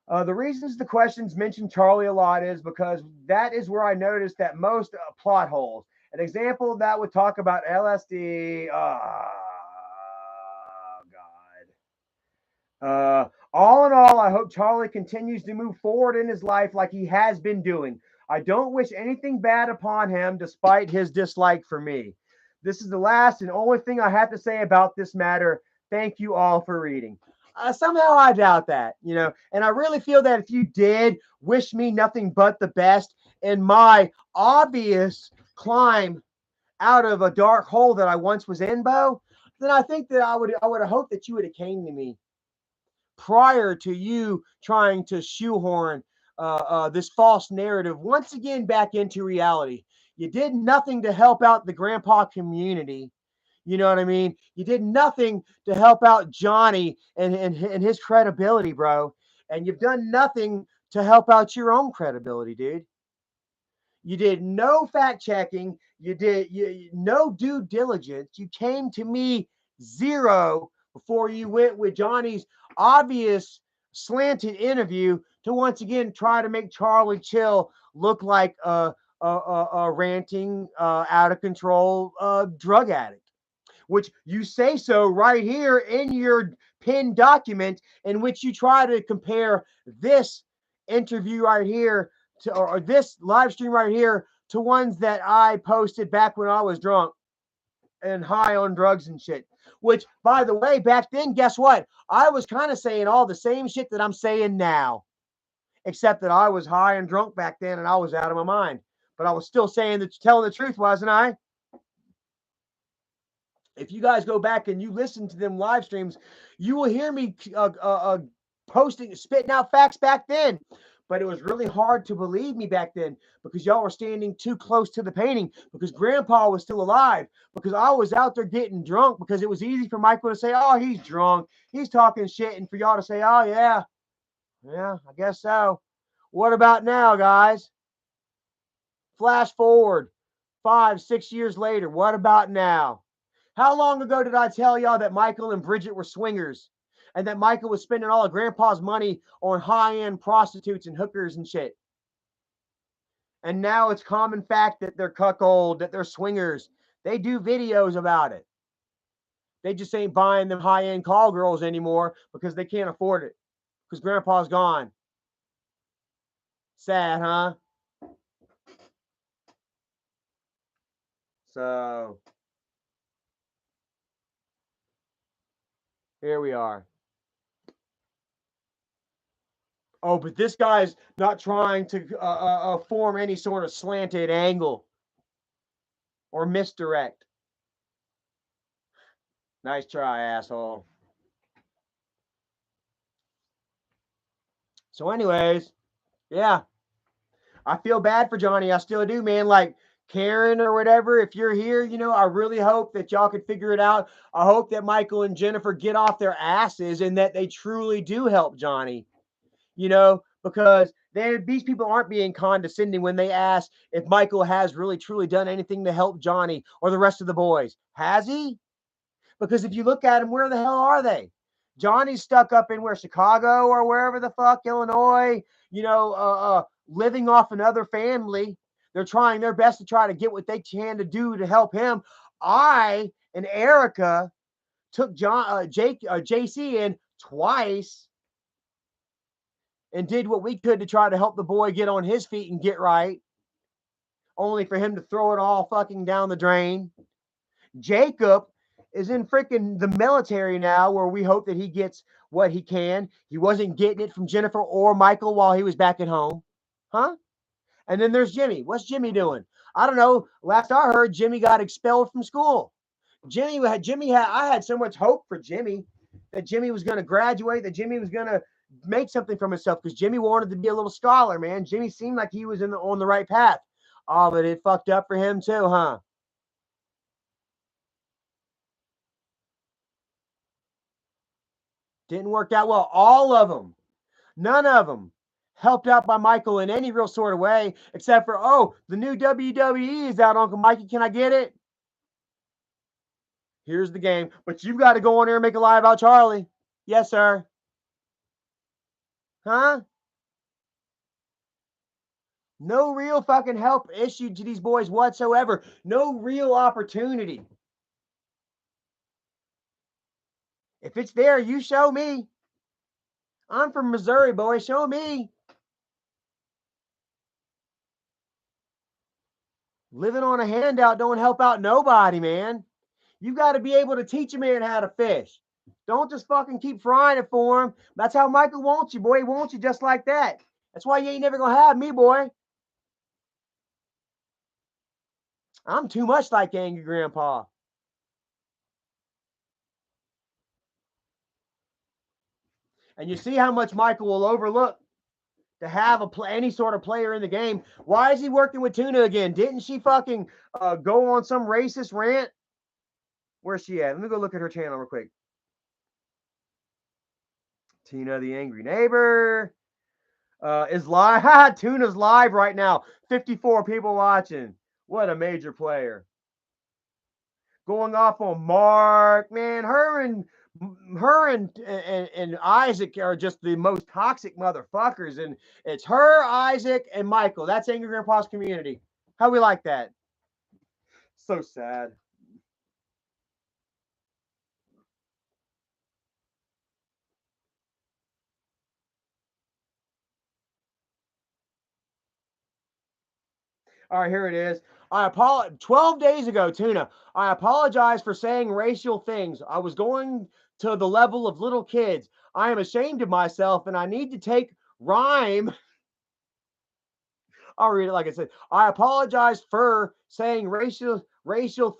The reasons the questions mention Charlie a lot is because that is where I noticed that most plot holes. An example of that would talk about LSD. God. All in all, I hope Charlie continues to move forward in his life like he has been doing. I don't wish anything bad upon him despite his dislike for me. This is the last and only thing I have to say about this matter. Thank you all for reading. Somehow I doubt that, and I really feel that if you did wish me nothing but the best in my obvious climb out of a dark hole that I once was in, Bo, then I think that I would have hoped that you would have came to me prior to you trying to shoehorn this false narrative once again back into reality. You did nothing to help out the grandpa community. You know what I mean? You did nothing to help out Johhny and his credibility, bro. And you've done nothing to help out your own credibility, dude. You did no fact checking. You did no due diligence. You came to me zero before you went with Johnny's obvious slanted interview to once again try to make Charlie Chill look like a ranting, out of control drug addict. Which you say so right here in your pinned document, in which you try to compare this interview right here to, or this live stream right here, to ones that I posted back when I was drunk and high on drugs and shit. Which, by the way, back then, guess what? I was kind of saying all the same shit that I'm saying now, except that I was high and drunk back then and I was out of my mind. But I was still saying that, telling the truth, wasn't I? If you guys go back and you listen to them live streams, you will hear me posting, spitting out facts back then. But it was really hard to believe me back then because y'all were standing too close to the painting, because Grandpa was still alive, because I was out there getting drunk, because it was easy for Michael to say, oh, he's drunk, he's talking shit, and for y'all to say, oh, yeah, I guess so. What about now, guys? Flash forward 5, 6 years later. What about now? How long ago did I tell y'all that Michael and Bridget were swingers, and that Michael was spending all of Grandpa's money on high-end prostitutes and hookers and shit? And now it's common fact that they're cuckold, that they're swingers. They do videos about it. They just ain't buying them high-end call girls anymore because they can't afford it, because Grandpa's gone. Sad, huh? So here we are. Oh, but this guy's not trying to form any sort of slanted angle or misdirect. Nice try, asshole. So anyways, yeah. I feel bad for Johhny. I still do, man. Like, Karen or whatever, if you're here, I really hope that y'all can figure it out. I hope that Michael and Jennifer get off their asses and that they truly do help Johhny. Because these people aren't being condescending when they ask if Michael has really truly done anything to help Johhny or the rest of the boys. Has he? Because if you look at them, where the hell are they? Johhny's stuck up in Chicago or wherever the fuck, Illinois, living off another family. They're trying their best to try to get what they can to do to help him. I and Erica took JC in twice and did what we could to try to help the boy get on his feet and get right, only for him to throw it all fucking down the drain. Jacob is in freaking the military now, where we hope that he gets what he can. He wasn't getting it from Jennifer or Michael while he was back at home. Huh? And then there's Jimmy. What's Jimmy doing? I don't know. Last I heard, Jimmy got expelled from school. I had so much hope for Jimmy, that Jimmy was going to graduate, that Jimmy was going to make something from himself, because Jimmy wanted to be a little scholar, man. Jimmy seemed like he was on the right path. Oh, but it fucked up for him too, huh? Didn't work out well. All of them. None of them helped out by Michael in any real sort of way, except for, oh, the new WWE is out, Uncle Mikey. Can I get it? Here's the game. But you've got to go on there and make a lie about Charlie. Yes, sir. Huh? No real fucking help issued to these boys whatsoever. No real opportunity. If it's there, you show me. I'm from Missouri, boy. Show me. Living on a handout don't help out nobody, man. You got to be able to teach a man how to fish. Don't just fucking keep frying it for him. That's how Michael wants you, boy. He wants you just like that. That's why you ain't never going to have me, boy. I'm too much like Angry Grandpa. And you see how much Michael will overlook to have any sort of player in the game. Why is he working with Tuna again? Didn't she fucking go on some racist rant? Where's she at? Let me go look at her channel real quick. Tina the Angry Neighbor is live. Tuna's live right now. 54 people watching. What a major player. Going off on Mark, man. Her and Isaac are just the most toxic motherfuckers. And it's her, Isaac, and Michael. That's Angry Grandpa's community. How we like that? So sad. All right, here it is. 12 days ago, Tuna. I apologize for saying racial things. I was going to the level of little kids. I am ashamed of myself and I need to take rhyme. I'll read it like I said. I apologize for saying racial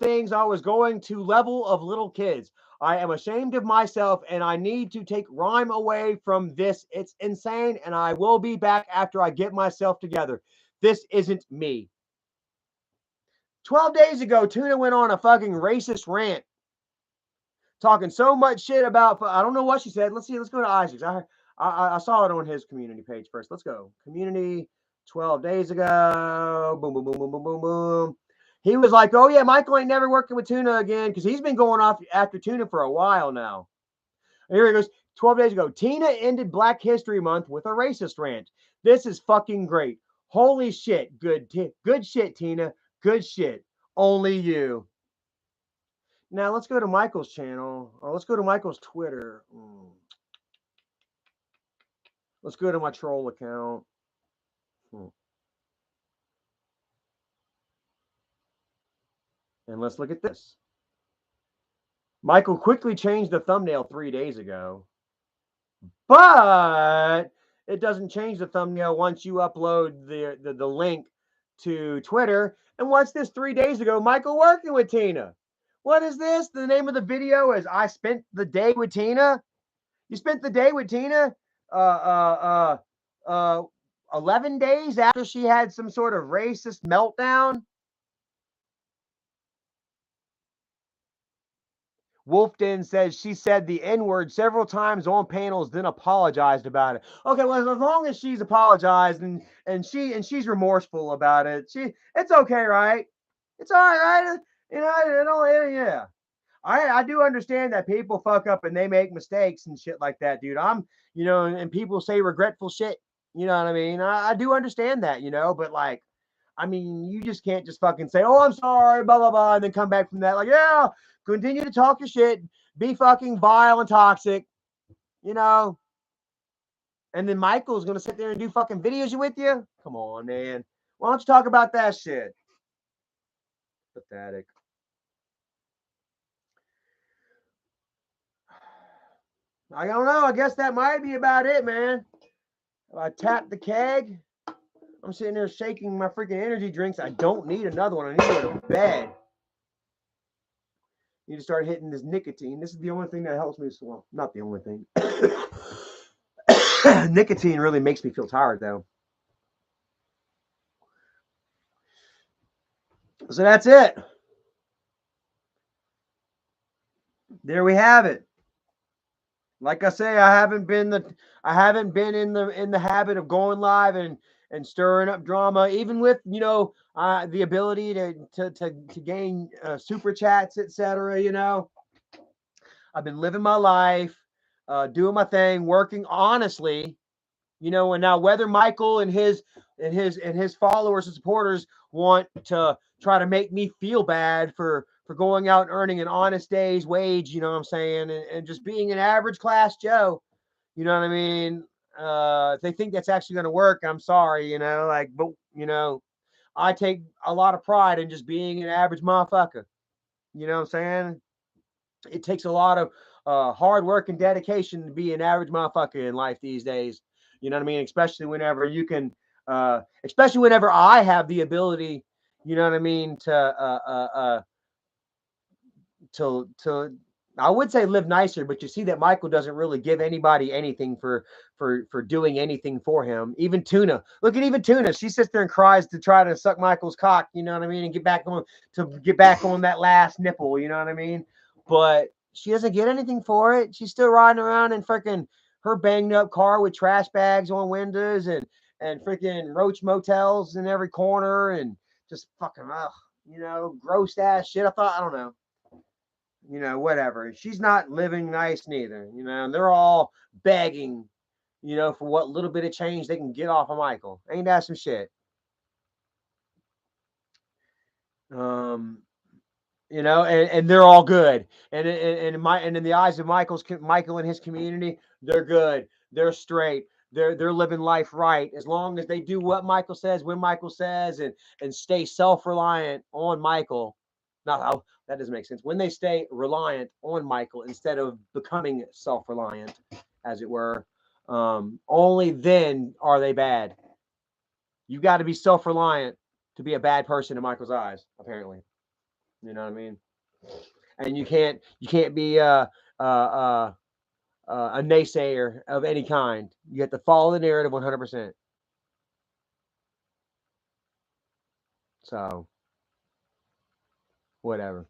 things. I was going to level of little kids. I am ashamed of myself and I need to take rhyme away from this. It's insane and I will be back after I get myself together. This isn't me. 12 days ago, Tuna went on a fucking racist rant, talking so much shit about. I don't know what she said. Let's see. Let's go to Isaac's. I saw it on his community page first. Let's go. Community 12 days ago. Boom, boom, boom, boom, boom, boom, boom. He was like, oh, yeah, Michael ain't never working with Tuna again because he's been going off after Tuna for a while now. And here he goes. 12 days ago, Tina ended Black History Month with a racist rant. This is fucking great. Holy shit. Good shit, Tina. Good shit. Only you. Now let's go to Michael's channel. Or let's go to Michael's Twitter. Let's go to my troll account. And let's look at this. Michael quickly changed the thumbnail 3 days ago. But it doesn't change the thumbnail once you upload the link to Twitter. And what's this 3 days ago? Michael working with Tina. What is this? The name of the video is I Spent the Day with Tina. You spent the day with Tina 11 days after she had some sort of racist meltdown. Wolfden says she said the N-word several times on panels, then apologized about it. Okay, well, as long as she's apologized and she's remorseful about it, it's okay, right? It's all right, right? Yeah. I do understand that people fuck up and they make mistakes and shit like that, dude. And people say regretful shit. You know what I mean? I do understand that, but like, I mean, you just can't just fucking say, oh, I'm sorry, blah, blah, blah, and then come back from that. Like, yeah, continue to talk your shit, be fucking vile and toxic, And then Michael's going to sit there and do fucking videos with you? Come on, man. Why don't you talk about that shit? Pathetic. I don't know. I guess that might be about it, man. I tapped the keg. I'm sitting there shaking my freaking energy drinks. I don't need another one. I need to go to bed. Need to start hitting this nicotine. This is the only thing that helps me. Well, not the only thing. Nicotine really makes me feel tired, though. So that's it. There we have it. Like I say, I haven't been in the habit of going live and stirring up drama, even with the ability to gain super chats, etc. I've been living my life, doing my thing, working honestly, and now whether Michael and his followers and supporters want to try to make me feel bad for going out and earning an honest day's wage, you know what I'm saying, and just being an average class Joe, you know what I mean? If they think that's actually going to work, I'm sorry, but I take a lot of pride in just being an average motherfucker. You know what I'm saying? It takes a lot of hard work and dedication to be an average motherfucker in life these days. You know what I mean? Especially whenever you can, especially whenever I have the ability, you know what I mean, to I would say live nicer, but you see that Michael doesn't really give anybody anything for doing anything for him. Even Tuna, look at even Tuna. She sits there and cries to try to suck Michael's cock, you know what I mean, and get back on that last nipple, you know what I mean? But she doesn't get anything for it. She's still riding around in freaking her banged up car with trash bags on windows and freaking roach motels in every corner and just fucking gross ass shit. I don't know. Whatever. She's not living nice neither, and they're all begging, for what little bit of change they can get off of Michael. Ain't that some shit? You know, and they're all good. And in the eyes of Michael and his community, they're good. They're straight. They're living life right as long as they do what Michael says when Michael says and stay self-reliant on Michael. Not how that doesn't make sense. When they stay reliant on Michael instead of becoming self-reliant, as it were, only then are they bad. You got to be self-reliant to be a bad person in Michael's eyes, apparently. You know what I mean? And you can't be a naysayer of any kind. You have to follow the narrative 100%. So whatever.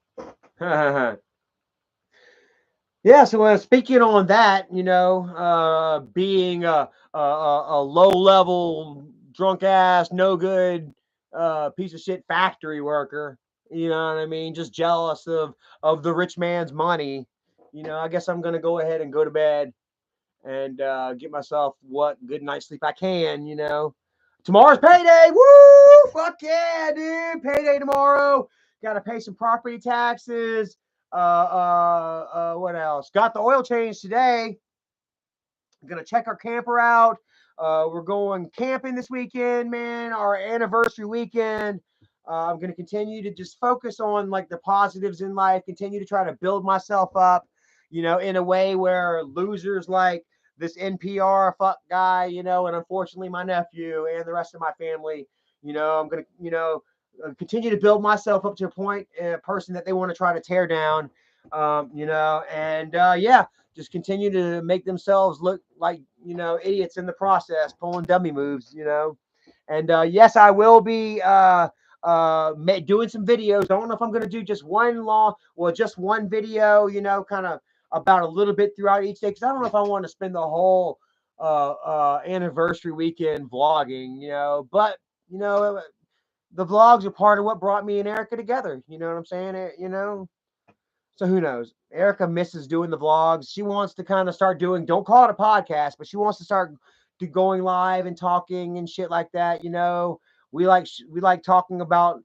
Yeah. So speaking on that, being a low level drunk ass, no good piece of shit factory worker. You know what I mean? Just jealous of the rich man's money. I guess I'm gonna go ahead and go to bed and get myself what good night's sleep I can. Tomorrow's payday. Woo! Fuck yeah, dude. Payday tomorrow. Got to pay some property taxes. What else? Got the oil change today. Gonna check our camper out. We're going camping this weekend, man. Our anniversary weekend. I'm gonna continue to just focus on like the positives in life. Continue to try to build myself up, in a way where losers like this NPR fuck guy, and unfortunately my nephew and the rest of my family, I'm gonna, continue to build myself up to a point, a person that they want to try to tear down, and yeah, just continue to make themselves look like idiots in the process, pulling dummy moves. And yes, I will be doing some videos. I don't know if I'm going to do just one video, kind of about a little bit throughout each day, because I don't know if I want to spend the whole anniversary weekend vlogging, but you know the vlogs are part of what brought me and Erica together. You know what I'm saying? So who knows? Erica misses doing the vlogs. She wants to kind of start doing, don't call it a podcast, but she wants to start going live and talking and shit like that. We like talking about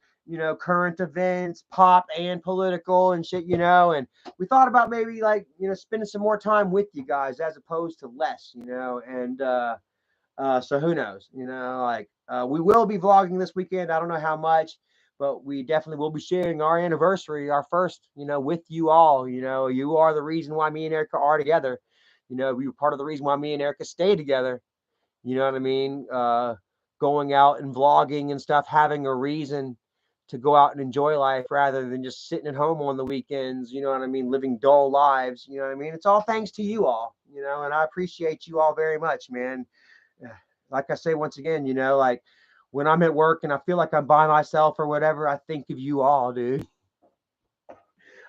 current events, pop and political and shit. And we thought about maybe like spending some more time with you guys as opposed to less. And so who knows? We will be vlogging this weekend. I don't know how much, but we definitely will be sharing our anniversary, our first, with you all. You are the reason why me and Erica are together. We were part of the reason why me and Erica stay together. You know what I mean? Going out and vlogging and stuff, having a reason to go out and enjoy life rather than just sitting at home on the weekends. You know what I mean? Living dull lives. You know what I mean? It's all thanks to you all. And I appreciate you all very much, man. Like I say once again, like when I'm at work and I feel like I'm by myself or whatever, I think of you all, dude.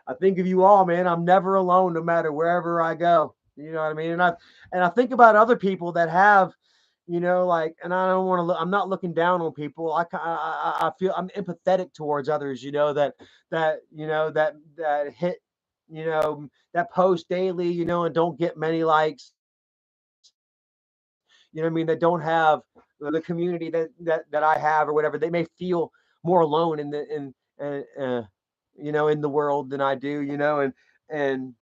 I think of you all, man. I'm never alone, no matter wherever I go. You know what I mean? And I think about other people that have, like, and I don't want to. I'm not looking down on people. I feel I'm empathetic towards others. That hit, that post daily. And don't get many likes. That don't have the community that I have or whatever. They may feel more alone in the world than I do. And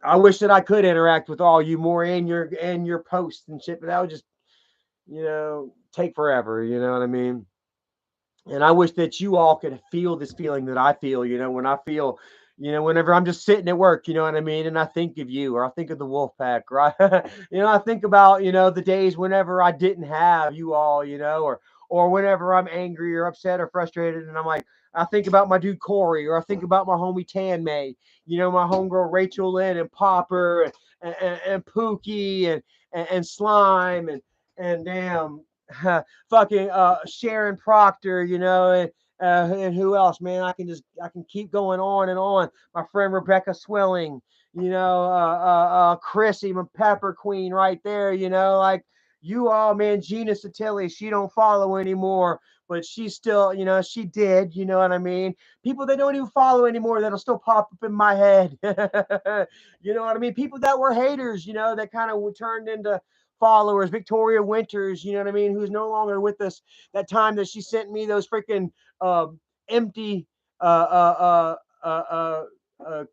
I wish that I could interact with all you more in your posts and shit, but that would just take forever. You know what I mean? And I wish that you all could feel this feeling that I feel, when I feel, whenever I'm just sitting at work, you know what I mean? And I think of you, or I think of the wolf pack, right? I think about, the days whenever I didn't have you all, or whenever I'm angry or upset or frustrated. And I'm like, I think about my dude Corey, or I think about my homie Tan May, my homegirl Rachel Lynn and Popper and Pookie and Slime and damn fucking Sharon Proctor, and who else, man? I can keep going on and on. My friend Rebecca Swilling, Chrissy, my Pepper Queen, right there. Like you all, man. Gina Satilli, she don't follow anymore, but she still, she did. You know what I mean? People that don't even follow anymore that'll still pop up in my head. You know what I mean? People that were haters, that kind of turned into followers. Victoria Winters, you know what I mean, who's no longer with us. That time that she sent me those freaking empty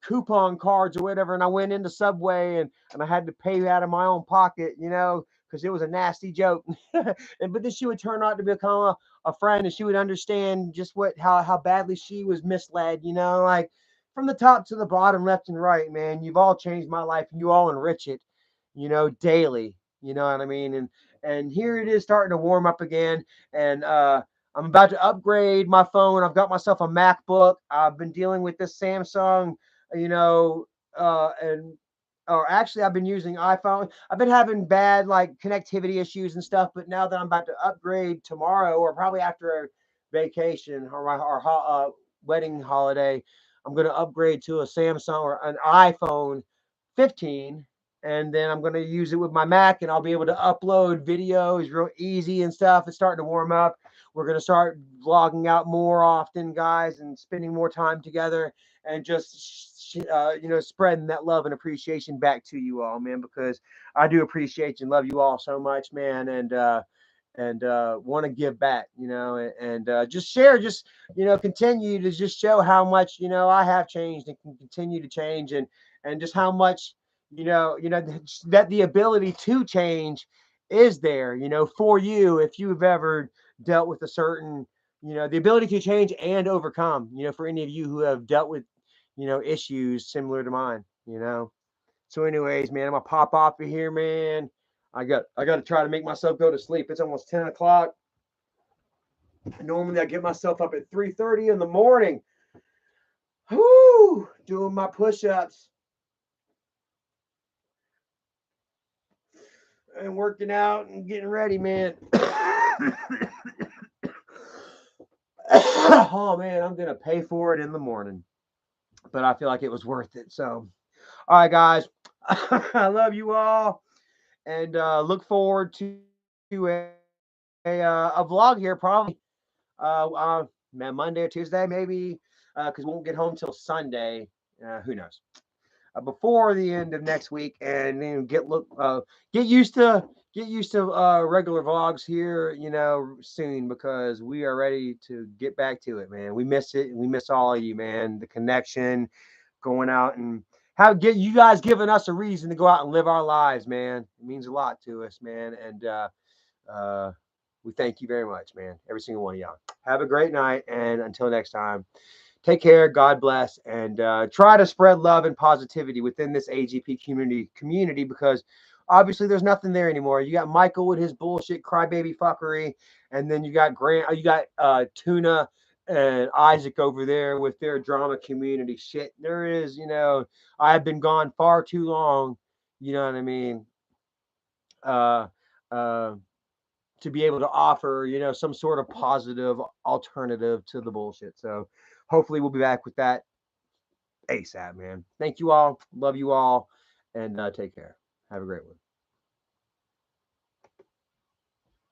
coupon cards or whatever, and I went into Subway and I had to pay out of my own pocket, because it was a nasty joke. But then she would turn out to become a friend, and she would understand just how badly she was misled, like from the top to the bottom, left and right, man. You've all changed my life, and you all enrich it, daily. You know what I mean? And here it is starting to warm up again, and I'm about to upgrade my phone. I've got myself a MacBook. I've been dealing with this Samsung, and or actually I've been using iPhone. I've been having bad like connectivity issues and stuff, but now that I'm about to upgrade tomorrow or probably after a vacation or wedding holiday, I'm going to upgrade to a Samsung or an iPhone 15, and then I'm going to use it with my Mac, and I'll be able to upload videos real easy and stuff. It's starting to warm up. We're going to start vlogging out more often, guys, and spending more time together, and just spreading that love and appreciation back to you all, man, because I do appreciate you and love you all so much, man. And want to give back, and just share, just continue to just show how much I have changed and can continue to change, and just how much that the ability to change is there, for you if you've ever dealt with a certain, the ability to change and overcome, for any of you who have dealt with, issues similar to mine, So, anyways, man, I'm gonna pop off of here, man. I got to try to make myself go to sleep. It's almost 10 o'clock. Normally, I get myself up at 3:30 in the morning. Whoo, doing my push-ups and working out and getting ready, man. Oh man, I'm gonna pay for it in the morning, but I feel like it was worth it. So, all right, guys, I love you all, and look forward to a vlog here, probably Monday or Tuesday, maybe, because we won't get home till Sunday. Who knows? Before the end of next week, and then get used to regular vlogs here, soon, because we are ready to get back to it, man. We miss it. We miss all of you, man. The connection, going out and get you guys giving us a reason to go out and live our lives, man. It means a lot to us, man. And we thank you very much, man. Every single one of y'all. Have a great night, and until next time, take care. God bless, and try to spread love and positivity within this AGP community, because obviously there's nothing there anymore. You got Michael with his bullshit crybaby fuckery, and then you got Tuna and Isaac over there with their drama community shit. There is, I have been gone far too long. You know what I mean? Uh, uh, to be able to offer, some sort of positive alternative to the bullshit. So hopefully we'll be back with that ASAP, man. Thank you all. Love you all. And take care. Have a great one.